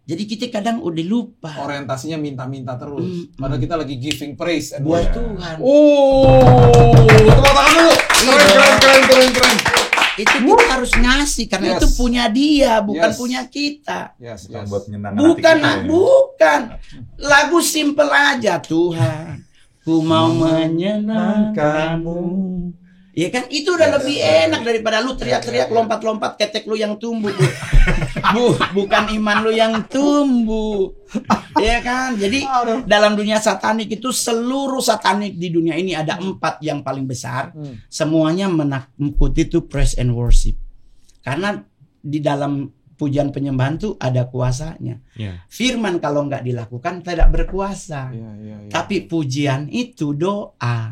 Jadi kita kadang udah lupa Orientasinya minta-minta terus. Hmm. Padahal kita lagi giving praise and buat worship. Tuhan. Tepuk tangan dulu. Keren. Itu kita harus ngasih karena Yes. itu punya dia, bukan Yes. punya kita. Yes, Bukan yes. buat menyenangkan Bukan, hati kita, ya. bukan. Lagu simple aja Tuhan. Ku mau menyenangkanmu. Ya kan itu udah lebih enak daripada lu teriak-teriak lompat-lompat ketek lu yang tumbuh. Bukan iman lu yang tumbuh. Ya kan? Jadi dalam dunia satanik itu seluruh satanik di dunia ini ada 4 yang paling besar. Semuanya mengikuti itu praise and worship. Karena di dalam pujian penyembahan tuh ada kuasanya. Ya. Firman kalau nggak dilakukan tidak berkuasa. Iya, iya, iya. Tapi pujian itu doa.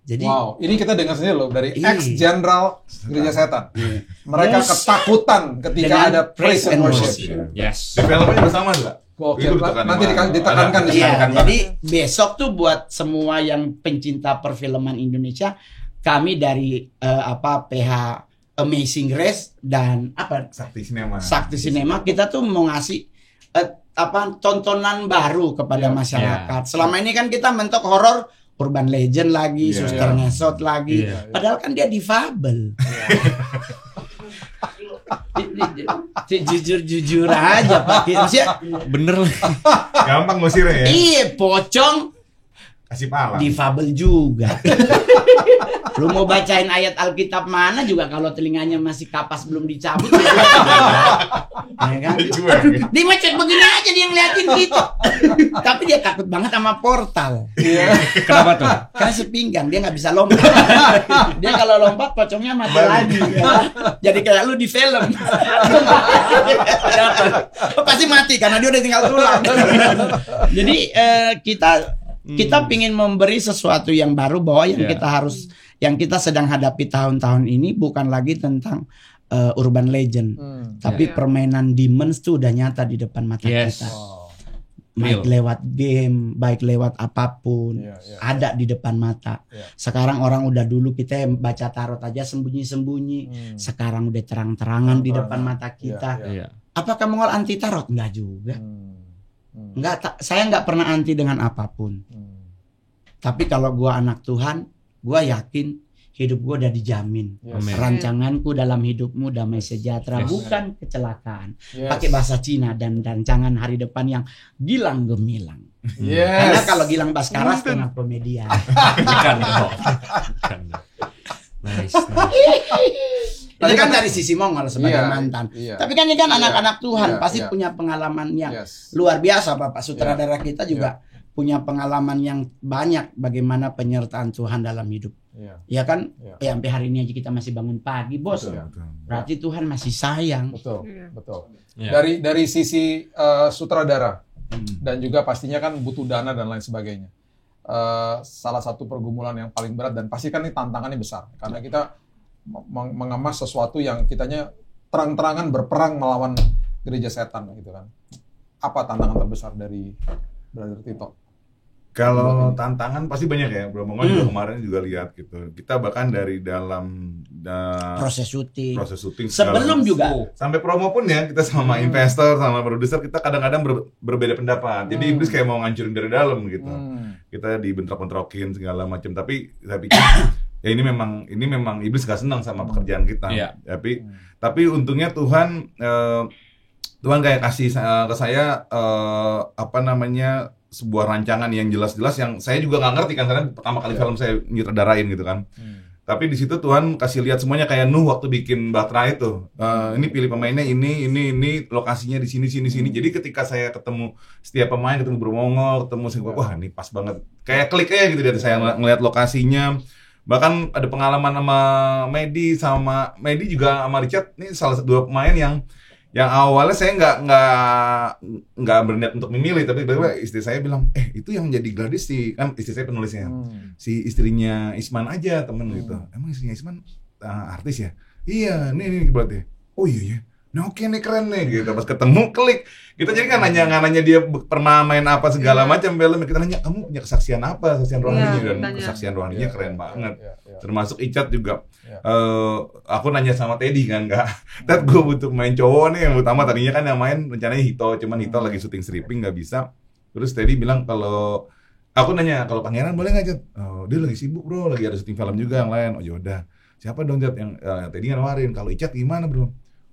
Jadi Wow, ini kita dengar sendiri loh dari Iya. ex-jenderal gereja setan. Iya. Mereka Mus- ketakutan ketika dengan ada praise and worship. Yes. Di filmnya bersama juga. Gokil, Itu ditekan nanti di mana? ditekankan di Iya, sana. jadi besok tuh buat semua yang pencinta perfilman Indonesia, kami dari PH Amazing Grace dan Sakti Sinema. Sakti Cinema kita tuh mau ngasih tontonan baru kepada Iya. masyarakat. Selama ini kan kita mentok horor Urban Legend lagi, Iya. Suster Ngesot lagi. Iya. Padahal kan dia difabel. Jujur aja Pak. Maksudnya, Bener lah. Gampang ngusirnya ya. iya pocong Kasih pala. difabel juga. Lu mau bacain ayat Alkitab mana juga kalau telinganya masih kapas belum dicabut. Ya kan? Dia macet begini aja dia ngeliatin gitu. Tapi dia takut banget sama portal. Kenapa tuh? Kan sepinggang dia nggak bisa lompat. Dia kalau lompat pocongnya mati lagi. Ya. Jadi kayak lu di film. Pasti mati karena dia udah tinggal tulang. Jadi kita pingin memberi sesuatu yang baru bahwa yang kita sedang hadapi tahun-tahun ini bukan lagi tentang urban legend, tapi Yeah. permainan demons tuh udah nyata di depan mata Yes. kita. Real. Baik lewat game, baik lewat apapun, Iya, iya. ada di depan mata. Iya. Sekarang orang udah dulu kita baca tarot aja sembunyi-sembunyi, sekarang udah terang-terangan di depan mata kita. Iya. Apakah Mongol anti tarot? Enggak juga. Saya nggak pernah anti dengan apapun. Tapi kalau gua anak Tuhan, gua yakin hidup gua udah dijamin. Amin. Rancanganku dalam hidupmu damai sejahtera, Yes. bukan kecelakaan. Yes. Pakai bahasa Cina dan rancangan hari depan yang gilang gemilang. Yes. Karena kalau Gilang Baskara setengah komedian. Bukan dong. Bukan dong. Nice. Itu kan dari sisi Mongol sebagai Iya, mantan. iya. Tapi kan ini kan anak-anak Tuhan Iya, pasti iya. punya pengalaman yang Yes. luar biasa. Bapak sutradara kita juga punya pengalaman yang banyak bagaimana penyertaan Tuhan dalam hidup. Iya. Ya kan? Iya. Ya sampai hari ini aja kita masih bangun pagi, Bos. Betul. Berarti Tuhan masih sayang. Betul, Iya. betul. Iya. Dari sisi sutradara dan juga pastinya kan butuh dana dan lain sebagainya. Salah satu pergumulan yang paling berat dan pasti kan ini tantangannya besar karena kita mengemas sesuatu yang kitanya terang-terangan berperang melawan gereja setan gitu kan. Apa tantangan terbesar dari Brother Tito? Kalau tantangan pasti banyak ya, Bro Mongol juga kemarin juga lihat gitu. Kita bahkan dari dalam Proses syuting. segala Sebelum macam. juga. Sampai promo pun ya kita sama investor sama produser kita kadang-kadang berbeda pendapat. Jadi iblis kayak mau ngancurin dari dalam gitu. Kita dibentrok-bentrokin segala macam. Tapi saya pikir ya ini memang iblis gak senang sama pekerjaan kita. Iya. Tapi untungnya Tuhan kayak kasih ke saya sebuah rancangan yang jelas-jelas yang saya juga nggak ngerti kan, karena pertama kali film saya nyutradarain gitu kan. Tapi di situ Tuhan kasih lihat semuanya kayak Nuh waktu bikin Bahtera itu. Ini pilih pemainnya ini lokasinya di sini. Jadi ketika saya ketemu setiap pemain, ketemu Bermongol, wah ini pas banget. Kayak klik aja gitu dari saya ngelihat lokasinya. Bahkan ada pengalaman sama Medi juga sama Richard. Ini salah satu 2 pemain yang awalnya saya nggak berniat untuk memilih, tapi tiba-tiba istri saya bilang, itu yang jadi Gladys kan istri saya penulisnya, si istrinya Isman aja temen gitu. Emang istrinya Isman artis ya? Iya, ini berarti. Oh iya. Nah oke nih keren nih gitu. Pas ketemu klik. Kita jadi kan nanya dia pernah main apa segala macam film. Kita nanya, kamu punya kesaksian apa? Kesaksian rohaninya, dan kesaksian rohaninya keren banget. Termasuk Icat juga. Aku nanya sama Teddy kan, Ted gue butuh main cowok nih yang utama. Tadinya kan yang main rencananya Hito, cuman Hito lagi syuting stripping nggak bisa. Terus Teddy bilang kalau aku nanya kalau Pangeran boleh nggak Cat? Dia lagi sibuk bro, lagi ada syuting film juga yang lain. Oh yaudah, siapa dong Cat yang Teddy nawarin? Kalau Icat gimana bro?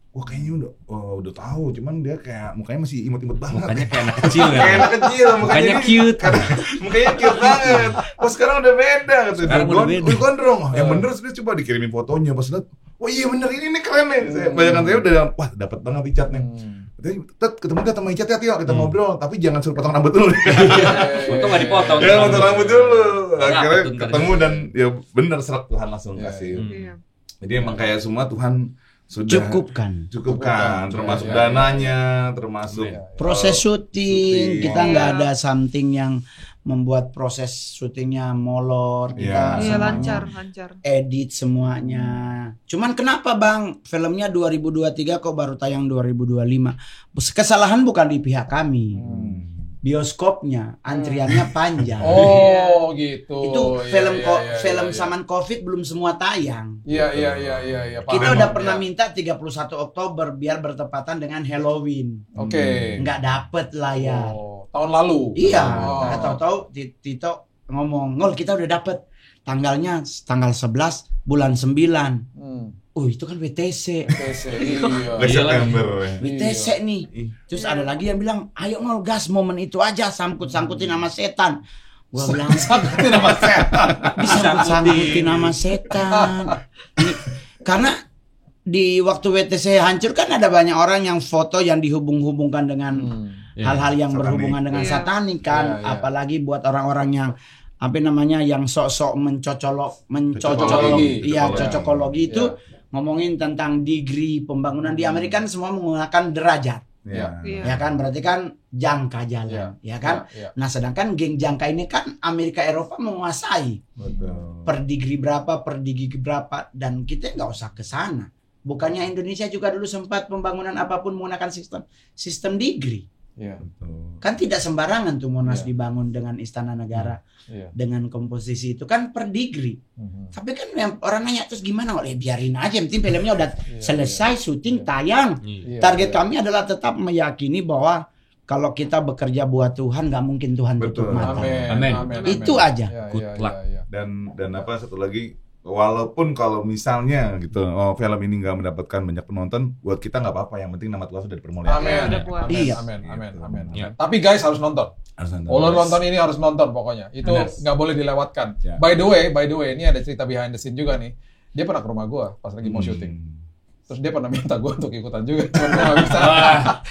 Wah kayaknya udah tahu, cuman dia kayak mukanya masih imut-imut banget. Mukanya kayak anak kecil kan? Kayak anak kecil, mukanya cute. Mukanya cute banget. Oh sekarang udah beda. Sekarang udah beda. Gondrong. Yang bener sih coba dikirimin fotonya. Pas lihat, wah iya bener ini keren nih. Bayangan saya udah, wah dapat banget Icat nih. Tet ketemu dia sama Icat ya Tio, kita ngobrol. Tapi jangan suruh potong rambut dulu. Untung nggak dipotong. Ya potong rambut dulu. Akhirnya ketemu dan ya bener serak Tuhan langsung kasih. Jadi emang kayak semua Tuhan sudah cukupkan termasuk dananya, termasuk proses syuting. Kita nggak ada something yang membuat proses syutingnya molor. Kita lancar edit semuanya. Cuman kenapa Bang filmnya 2023 kok baru tayang 2025? Kesalahan bukan di pihak kami. Bioskopnya antriannya panjang. Oh gitu. Itu film zaman Covid belum semua tayang. Iya. Kita udah pernah minta 31 Oktober biar bertepatan dengan Halloween. Oke. Nggak dapet layar. Tahun lalu. Iya. Tahu-tahu Tito ngomong, "Ngol, kita udah dapet tanggalnya tanggal 11 bulan 9." Oh itu kan WTC. WTC nih. Terus ada lagi yang bilang, ayo Ngol gas momen itu aja, sangkut-sangkutin sama setan. Gua bilang sangkutin sama setan. Disangkut-sangkutin sama setan. Karena di waktu WTC hancur kan ada banyak orang yang foto yang dihubung-hubungkan dengan hal-hal yang berhubungan dengan satanik kan. Apalagi buat orang-orang yang yang sok-sok cocokologi itu ngomongin tentang degree pembangunan di Amerika semua menggunakan derajat. Ya kan berarti kan jangka jalan, ya kan. Nah, sedangkan geng jangka ini kan Amerika Eropa menguasai. Per degree berapa dan kita nggak usah ke sana. Bukannya Indonesia juga dulu sempat pembangunan apapun menggunakan sistem degree. Kan tidak sembarangan tuh Monas dibangun dengan istana negara dengan komposisi itu kan per degree. Tapi kan yang orang nanya terus gimana? Biarin aja, penting filmnya udah selesai syuting tayang. Target kami adalah tetap meyakini bahwa kalau kita bekerja buat Tuhan nggak mungkin Tuhan tutup mata. Amin. Itu aja. Good luck. Dan satu lagi, walaupun kalau misalnya gitu film ini nggak mendapatkan banyak penonton, buat kita nggak apa-apa, yang penting nama Tuhan sudah dipermuliakan. Amin. Tapi guys harus nonton. Kalau nonton ini harus nonton pokoknya. Itu nggak boleh dilewatkan. By the way, ini ada cerita behind the scene juga nih. Dia pernah ke rumah gue pas lagi mau syuting. Terus dia pernah minta gue untuk ikutan juga, cuma gue nggak bisa.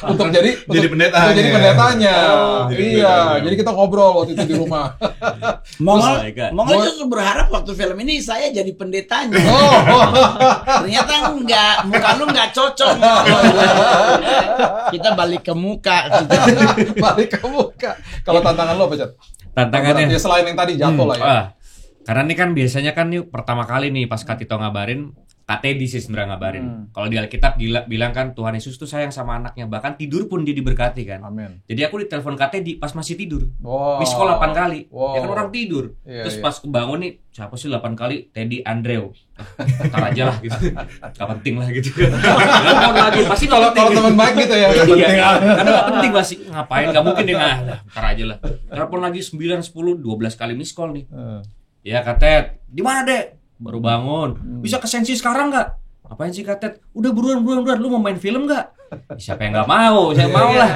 untuk jadi pendetanya. Jadi kita ngobrol waktu itu di rumah. Mongol justru berharap waktu film ini saya jadi pendetanya. Ternyata muka lu nggak cocok. Kita balik ke muka. Kalau tantangan lo apa, Cat? Tantangannya ya selain yang tadi jatuh lah ya. Karena ini kan biasanya kan nih pertama kali nih pas Kak Tito ngabarin, Kak Teddy sih sebenarnya ngabarin. Kalau di Alkitab bilang kan Tuhan Yesus tuh sayang sama anaknya, bahkan tidur pun dia diberkati kan. Amin. Jadi aku ditelepon Kak Teddy pas masih tidur. Miss call 8 kali. Ya kan orang tidur. Terus pas kebangun nih, siapa sih 8 kali? Teddy Andreu. Ntar aja lah gitu. Gak penting lah gitu. Telepon lagi pasti kalau teman baik gitu ya. Iya. Karena gak penting pasti ngapain, gak mungkin dia ntar aja lah. Telepon lagi 9, 10, 12 kali miss call nih. Ya Kak Ted, di mana Dek? baru bangun. Bisa ke Sensi sekarang nggak? Apain sih Katet? Udah buruan, lu mau main film nggak? Siapa yang nggak mau? Saya mau lah.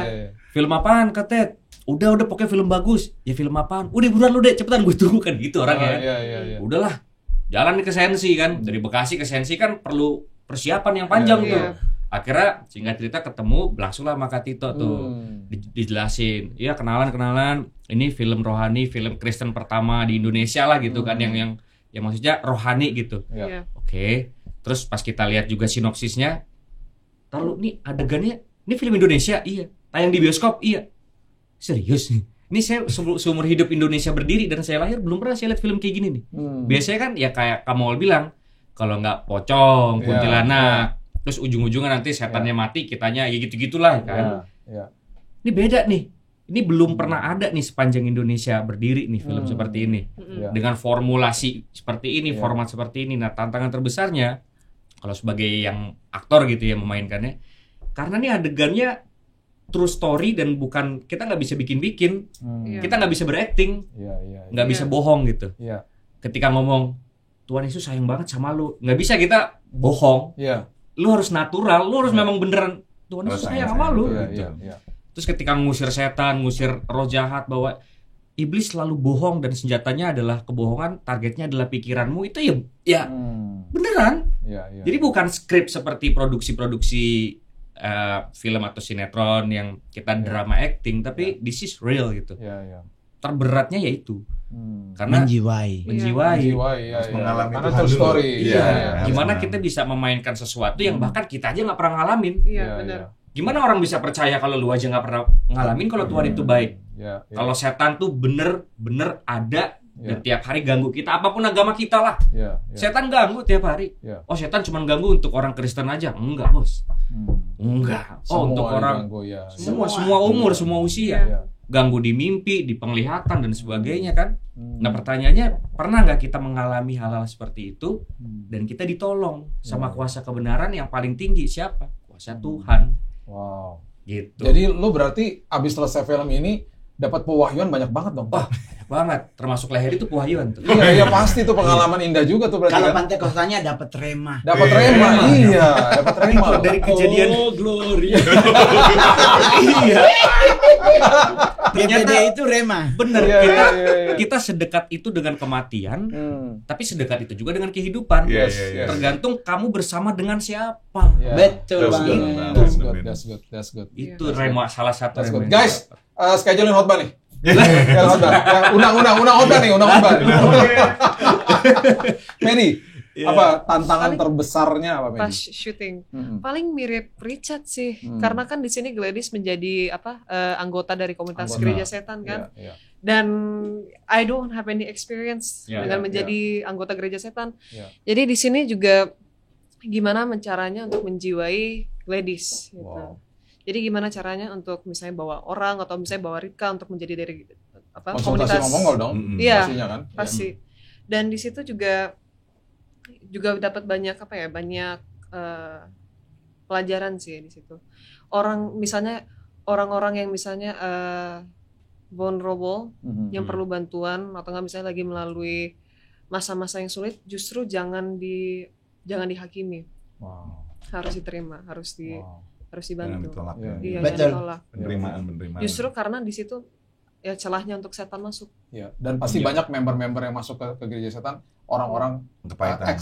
Film apaan Katet? Udah pokoknya film bagus. Ya film apaan? Udah buruan lu deh, cepetan gue tunggu kan gitu orangnya. Iya. Udahlah, jalan ke Sensi kan. Dari Bekasi ke Sensi kan perlu persiapan yang panjang tuh. Akhirnya singkat cerita ketemu, langsung lah sama Kak Tito tuh dijelasin. Iya kenalan. Ini film rohani, film Kristen pertama di Indonesia lah gitu kan, yang maksudnya rohani gitu. Iya. Oke. Terus pas kita lihat juga sinopsisnya, taruh nih adegannya, ini film Indonesia, iya. Tayang di bioskop, iya. Serius nih. Ini saya seumur hidup Indonesia berdiri dan saya lahir belum pernah saya lihat film kayak gini nih. Biasanya kan ya kayak kamu bilang, kalau nggak pocong, kuntilanak, terus ujung-ujungnya nanti setannya mati, kitanya ya gitu-gitulah kan. Ini beda nih. Ini belum pernah ada nih sepanjang Indonesia berdiri nih film seperti ini. Dengan formulasi seperti ini, format seperti ini. Nah, tantangan terbesarnya kalau sebagai yang aktor gitu ya memainkannya, karena nih adegannya true story dan bukan, kita nggak bisa bikin-bikin, kita nggak bisa berakting, nggak bisa bohong gitu. Ketika ngomong Tuhan Yesus sayang banget sama lu, nggak bisa kita bohong. Lu harus natural, lu harus memang beneran Tuhan Yesus sayang sama lu. Terus ketika ngusir setan, ngusir roh jahat, bahwa iblis selalu bohong dan senjatanya adalah kebohongan, targetnya adalah pikiranmu, itu ya beneran. Jadi bukan skrip seperti produksi-produksi film atau sinetron yang kita drama acting, tapi this is real gitu. Terberatnya yaitu karena menjiwai, harus mengalami karena true story. Gimana kita bisa memainkan sesuatu yang bahkan kita aja nggak pernah ngalamin. Benar. Gimana orang bisa percaya kalau lu aja nggak pernah ngalamin kalau Tuhan itu baik? Kalau setan tuh bener-bener ada dan tiap hari ganggu kita, apapun agama kita lah. Setan ganggu tiap hari. Oh, setan cuma ganggu untuk orang Kristen aja? Enggak, Bos. Enggak. Oh, untuk orang ganggu, semua umur, semua usia. Ganggu di mimpi, di penglihatan dan sebagainya kan. Nah, pertanyaannya, pernah nggak kita mengalami hal-hal seperti itu dan kita ditolong sama kuasa kebenaran yang paling tinggi? Siapa? Kuasa Tuhan. Wow. Gitu. Jadi lu berarti abis selesai film ini dapat pewahyuan banyak banget dong. Wah, banyak banget. Termasuk leher itu pewahyuan tuh. Iya, pasti tuh pengalaman indah juga tuh berarti. Kalau kan? Pantai Kostanya dapat rema. Dapat rema, iya, dapat rema. Itu dari kejadian. Oh, glory. Iya. DPD itu rema. Bener, kita sedekat itu dengan kematian, tapi sedekat itu juga dengan kehidupan. Tergantung kamu bersama dengan siapa. Betul banget. That's good. Itu rema, salah satu rema. Guys, schedulein khotbah nih. Undang khotbah nih, undang khotbah. Medi, apa tantangan terbesarnya apa, Medi? Pas syuting, paling mirip Richard sih, karena kan di sini Gladys menjadi anggota dari komunitas Gereja Setan kan, dan I don't have any experience dengan menjadi anggota Gereja Setan. Jadi di sini juga gimana caranya untuk menjiwai Gladys gitu. Jadi gimana caranya untuk misalnya bawa orang atau misalnya bawa Rika untuk menjadi dari komunitas ngomong dong. Iya, pastinya kan. Pasti. Dan di situ juga dapat banyak pelajaran sih di situ. Orang-orang yang misalnya vulnerable, yang perlu bantuan atau nggak misalnya lagi melalui masa-masa yang sulit, justru jangan dihakimi. Harus diterima, harus dibantu. Iya, betul. Penerimaan. Justru karena di situ ya celahnya untuk setan masuk. Iya, dan pasti banyak member-member yang masuk ke Gereja Setan, orang-orang kepahitan,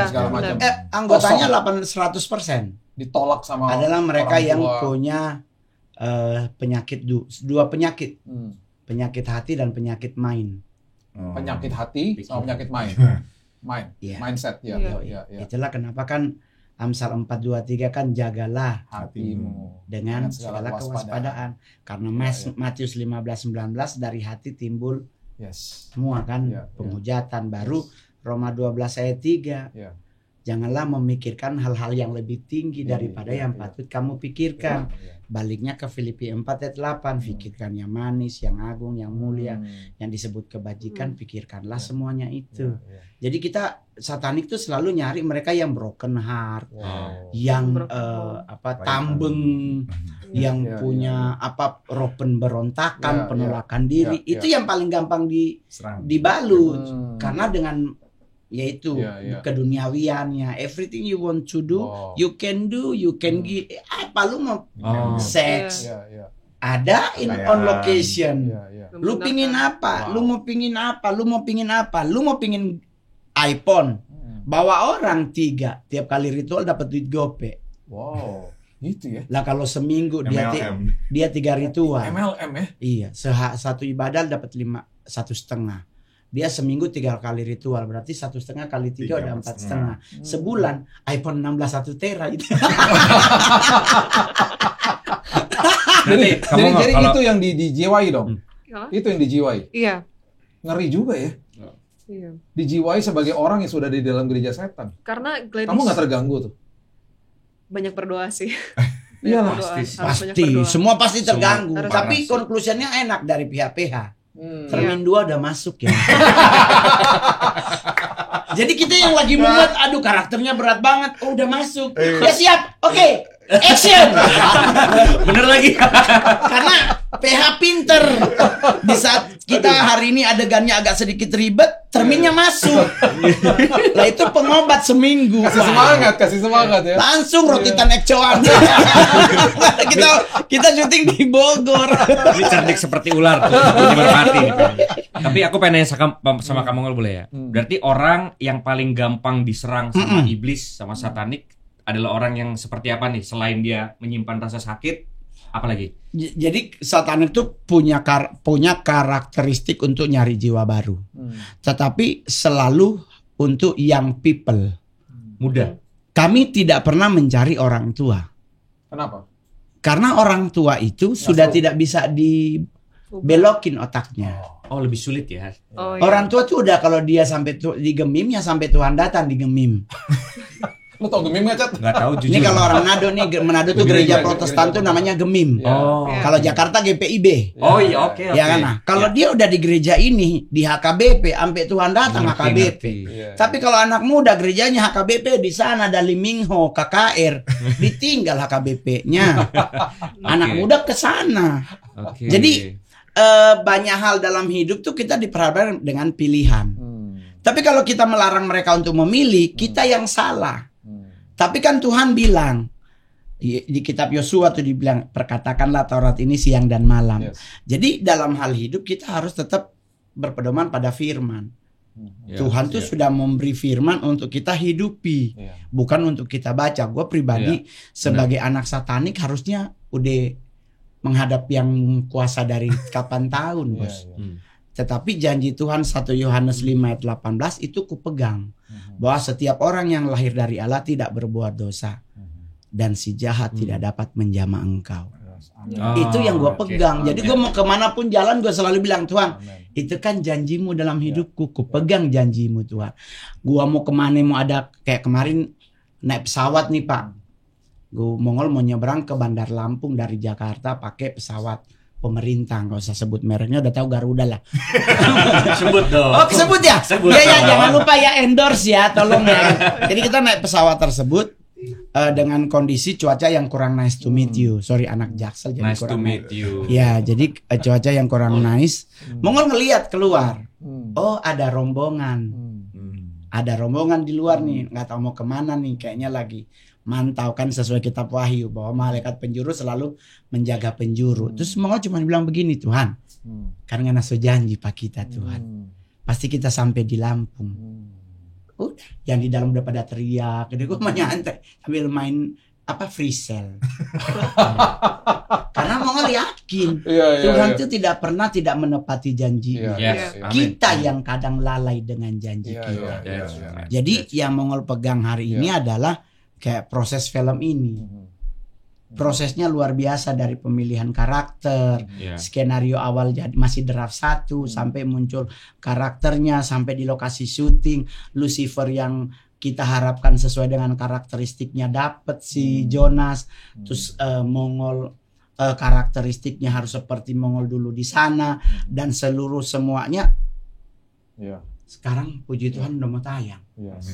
segala macam. Anggotanya 100% ditolak sama adalah mereka yang punya penyakit dua penyakit. Penyakit hati dan penyakit main. Penyakit hati sama penyakit main. Mindset ya. Itulah kenapa kan Amsal 4:23 kan jagalah hatimu dengan segala kewaspadaan. Karena Matius 15:19 dari hati timbul semua kan penghujatan. Baru Roma 12 ayat 3. Janganlah memikirkan hal-hal yang lebih tinggi daripada yang patut kamu pikirkan. Baliknya ke Filipi 4 ayat 8, pikirkan yang manis, yang agung, yang mulia, yang disebut kebajikan, pikirkanlah semuanya itu. Jadi kita satanik itu selalu nyari mereka yang broken heart, yang tambeng, yang punya roh pemberontakan, penolakan diri. Itu yang paling gampang dibalut. Karena dengan yaitu Iya. keduniawiannya. Everything you want to do, Oh. you can do, you can give. Apa lu mau Oh. seks? Iya. Ada on location. Iya. Lu pingin apa? Wow. Lu mau pingin apa? Lu mau pingin apa? Lu mau pingin iPhone? Bawa orang 3, tiap kali ritual dapat duit gope. Wow, gitu ya. Lah kalau seminggu dia MLM. dia 3 ritual. MLM ya. Iya, satu ibadah dapat 1,5. Dia seminggu 3 kali ritual, berarti 1,5 kali 3 udah 4,5. Sebulan iPhone 16 1 tera itu. Nanti kamu nggak Jadi kalau itu yang dijiwai dong. Ya. Itu yang dijiwai. Iya. Ngeri juga ya. Iya. Dijiwai sebagai orang yang sudah di dalam gereja setan. Karena Gladys Kamu nggak terganggu tuh? banyak berdoa sih. Iyalah, Berdoa, pasti. harus banyak Pasti, berdoa. semua pasti terganggu. Harus Tapi parah sih. konklusinya enak dari pihak PH. Hmm. Termin 2 udah masuk ya. Jadi kita yang lagi mumet, aduh karakternya berat banget, oh udah masuk. Ya siap, oke, action. bener lagi. Karena PH pinter. Di saat kita hari ini adegannya agak sedikit ribet, terminnya masuk. Lah itu pengobat seminggu. Kasih semangat ya. Langsung roti tanek coan. kita syuting di Bogor. Ini cerdik seperti ular tuh, bunyi mati nih. Tapi aku pengen nanya sama kamu nggak boleh ya? Berarti orang yang paling gampang diserang sama iblis, sama satanik adalah orang yang seperti apa nih? Selain dia menyimpan rasa sakit, apalagi? Jadi satanik itu punya karakteristik untuk nyari jiwa baru. Tetapi selalu untuk young people. Muda. Kami tidak pernah mencari orang tua. Kenapa? Karena orang tua itu sudah tidak bisa dibelokin otaknya. Oh, lebih sulit ya. Oh, iya. Orang tua tuh udah kalau dia sampai digemim ya sampai Tuhan datang digemim. Lu tau gemim nggak, Cat? Nggak tahu jujur. Ini kalau orang Manado nih, Manado tuh gereja Protestan tuh namanya gemim. Oh. Ya. Kalau Jakarta GPIB. Oh iya, oke. Ya kan? Nah, kalau dia udah di gereja ini di HKBP sampai Tuhan datang Ngerti, HKBP. ngerti. Iya. Tapi kalau anak muda gerejanya HKBP di sana ada Limingho, KKR, ditinggal HKBP-nya. Anak muda ke sana. Oke. Jadi banyak hal dalam hidup tuh kita diperhadapkan dengan pilihan. Tapi kalau kita melarang mereka untuk memilih, kita yang salah. Tapi kan Tuhan bilang di kitab Yosua tuh dibilang perkatakanlah Taurat ini siang dan malam. Yes. Jadi dalam hal hidup kita harus tetap berpedoman pada firman. Ya, Tuhan tuh ya. sudah memberi firman untuk kita hidupi, Iya. bukan untuk kita baca. Gue pribadi sebagai anak satanik harusnya udah menghadap yang kuasa dari kapan tahun, Bos. Hmm. Tetapi janji Tuhan 1 Yohanes 5 ayat 18 itu kupegang. Bahwa setiap orang yang lahir dari Allah tidak berbuat dosa. Dan si jahat tidak dapat menjamah engkau. Oh, Itu yang gue oke. pegang. Jadi gue mau kemanapun jalan gue selalu bilang, Tuhan, Amen. itu kan janjimu dalam hidupku. Kupegang janjimu Tuhan. Gue mau kemana mau ada kayak kemarin naik pesawat nih Pak. Gue Mongol mau nyebrang ke Bandar Lampung dari Jakarta pakai pesawat pemerintah, nggak usah sebut mereknya, udah tahu Garuda lah. Sebut dong. Oh, sebut ya? Sebut Ya, dong. jangan lupa ya endorse ya, tolong ya. Jadi kita naik pesawat tersebut dengan kondisi cuaca yang kurang nice to meet you. Sorry anak Jaksel jadi Nice to kurang meet you. Ya, jadi cuaca yang kurang nice. Mongol ngelihat keluar. Hmm. Oh, ada rombongan. Hmm. Ada rombongan di luar nih, nggak tahu mau kemana nih, kayaknya lagi mantau kan sesuai kitab Wahyu bahwa malaikat penjuru selalu menjaga penjuru. Terus Mongol cuma bilang begini, Tuhan, karena naso janji Pak kita Tuhan, pasti kita sampai di Lampung. Udah, yang di dalam udah pada teriak, jadi gue nyantai sambil main free cell. Karena Mongol yakin Tuhan itu tidak pernah tidak menepati janji. Yes. Amin. Kita yang kadang lalai dengan janji kita. Yes. Jadi yang Mongol pegang hari ini adalah kayak proses film ini. Prosesnya luar biasa dari pemilihan karakter, Ya. skenario awal jadi masih draft 1 sampai muncul karakternya sampai di lokasi syuting, Lucifer yang kita harapkan sesuai dengan karakteristiknya dapet si Jonas, terus Mongol karakteristiknya harus seperti Mongol dulu di sana dan seluruh semuanya. Sekarang puji Tuhan udah mau tayang.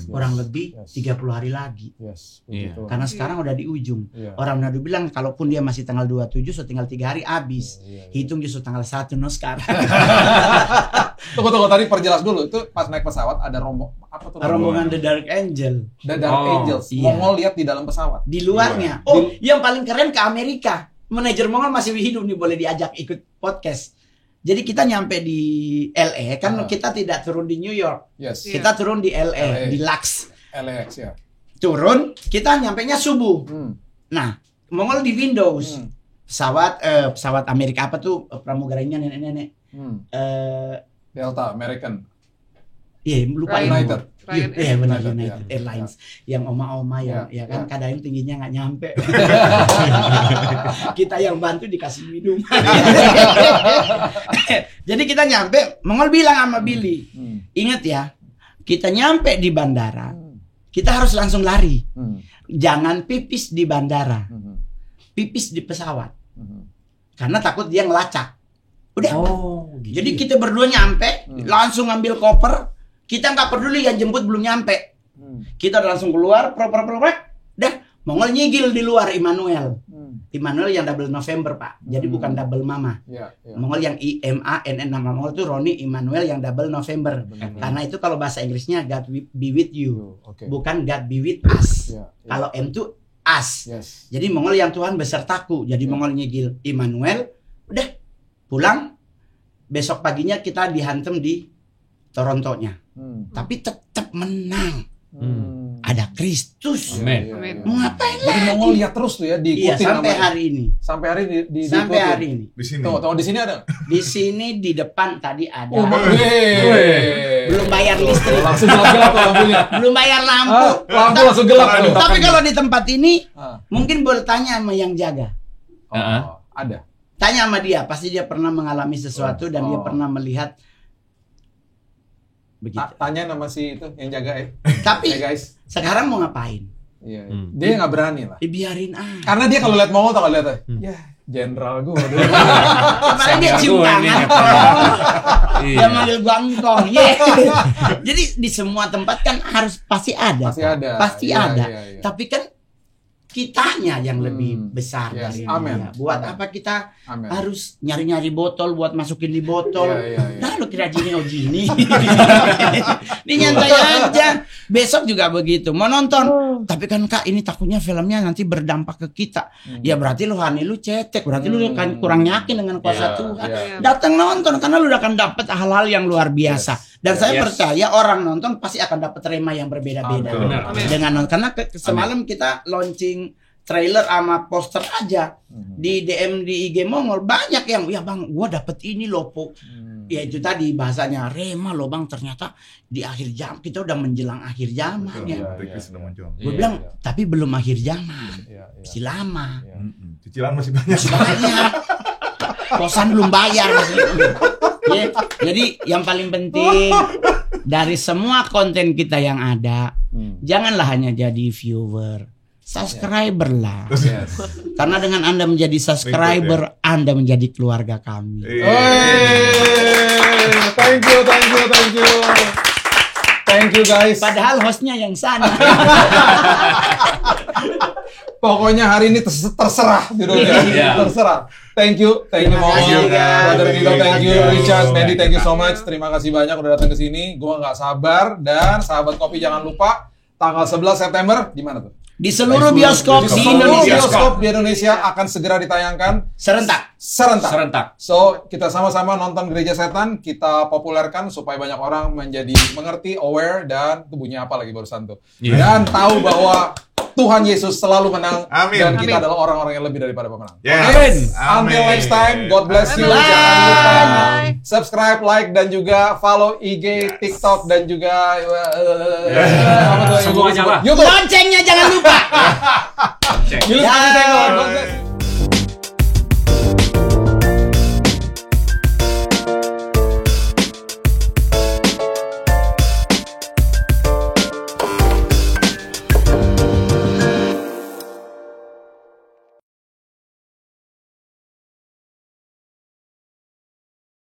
Kurang lebih 30 hari lagi. Iya. Karena sekarang udah di ujung. Orang Manado bilang kalaupun dia masih tanggal 27 so tinggal 3 hari habis. Hitung justru tanggal 1 no sekarang. Tunggu tadi perjelas dulu. Itu pas naik pesawat ada apa tuh? Rombongan The Dark Angel. The Dark Angels. iya. Mongol lihat di dalam pesawat. Di luarnya. Yang paling keren ke Amerika. Manajer Mongol masih hidup nih, boleh diajak ikut podcast. Jadi kita nyampe di LA, kan kita tidak turun di New York. Yes. Kita turun di LA, di LAX. LAX ya. Turun, kita nyampenya subuh. Nah, Mongol di Windows. Pesawat Amerika apa tuh pramugarinya nenek-nenek. Delta American. Iya, lupa United. Iya benar, United, United Airlines. Yang oma-oma yang ya kan kadang tingginya nggak nyampe. Kita yang bantu dikasih minum. Jadi kita nyampe, Mongol bilang sama Billy, ingat ya, kita nyampe di bandara, kita harus langsung lari. Jangan pipis di bandara, pipis di pesawat, karena takut dia ngelacak. Udah. Gitu. Jadi kita berdua nyampe, langsung ngambil koper. Kita nggak peduli yang jemput belum nyampe. Kita udah langsung keluar, dah. Mongol nyigil di luar Immanuel. Immanuel yang double November, Pak. Jadi bukan double Mama. Mongol yang IMANN, nama Mongol itu Roni Immanuel yang double November. Karena itu kalau bahasa Inggrisnya God be with you. Bukan God be with us. Kalau M itu us. Jadi Mongol yang Tuhan besertaku. Jadi Mongol nyigil Immanuel, udah pulang. Besok paginya kita dihantam di Toronto-nya. Tapi tetap menang. Ada Kristus. Amin. Mau ngapain Jadi lagi? Mongol lihat terus tuh ya, Iya, diikutin sampai namanya. hari ini. Sampai hari di Sampai hari ini. Di sini. Tunggu, di sini ada. Di sini di depan tadi ada. Belum Belum bayar listrik. langsung gelap tuh lampunya. Belum bayar lampu. Lampu langsung gelap tuh. Tapi kalau di tempat ini Ah. mungkin boleh tanya sama yang jaga. Ada. Tanya sama dia, pasti dia pernah mengalami sesuatu dan dia pernah melihat begitu. Tanya nama si itu yang jaga ya. Tapi guys. sekarang mau ngapain? Iya. Dia nggak berani lah. Biarin ah. Karena dia kalau lihat Mongol tau gak lihat ya jenderal gue. Kemarin dia cium Gua tangan. nih, Dia Iya. manggil gua engkong. Jadi di semua tempat kan harus pasti ada. Pasti ada. Pasti Iya, ada. iya, iya. Tapi kan kitanya yang lebih besar Yes, dari amen. dia. Buat Amen. apa kita Amin. harus nyari-nyari botol buat masukin di botol? Iya, iya, iya. Nah, lu kira gini oh gini. Ini nyantai aja. Besok juga begitu. Mau nonton, tapi kan Kak ini takutnya filmnya nanti berdampak ke kita. Ya berarti lu Hani lu cetek, berarti lu kan kurang yakin dengan kuasa Iya, Tuhan. iya. Datang nonton karena lu akan dapat hal-hal yang luar biasa. Dan saya percaya orang nonton pasti akan dapat rema yang berbeda-beda. Amin. Benar. Dengan nonton karena semalam kita launching trailer sama poster aja di DM di IG Mongol banyak yang ya bang gua dapet ini loh po. Ya itu tadi bahasanya rema loh bang, ternyata di akhir jam kita udah menjelang akhir zaman ya. Tikus sudah muncul. Gue bilang tapi belum akhir zaman, masih lama, Cicilan masih banyak. banyak. Kosan belum bayar masih. Ya, jadi yang paling penting dari semua konten kita yang ada, janganlah hanya jadi viewer, subscriber lah. Karena dengan Anda menjadi subscriber, Anda menjadi keluarga kami. Thank you. Thank you guys. Padahal hostnya yang sana. Pokoknya hari ini terserah judulnya. Iya. Terserah. Thank you Terima Mongol. kasih, guys. Brother Nino, thank you. Thank you. Richard, Mandy, thank you so much. Terima kasih banyak udah datang ke sini. Gua nggak sabar. Dan sahabat kopi jangan lupa tanggal 11 September di mana tuh? Di seluruh bioskop di Seluruh Indonesia. bioskop di Indonesia akan segera ditayangkan Serentak. serentak. So, kita sama-sama nonton Gereja Setan, kita populerkan supaya banyak orang menjadi mengerti, aware, dan itu bunyi apa lagi barusan tuh. Dan tahu bahwa Tuhan Yesus selalu menang. Amin. Dan kita Amin. adalah orang-orang yang lebih daripada pemenang. Yes. Until Amin. next time, God bless you. Bye. Jangan lupa Bye. subscribe, like, dan juga follow IG, TikTok, dan juga Semuanya lah. YouTube. Loncengnya jangan lupa. Cek. Yulus, Ya. pamit ya, God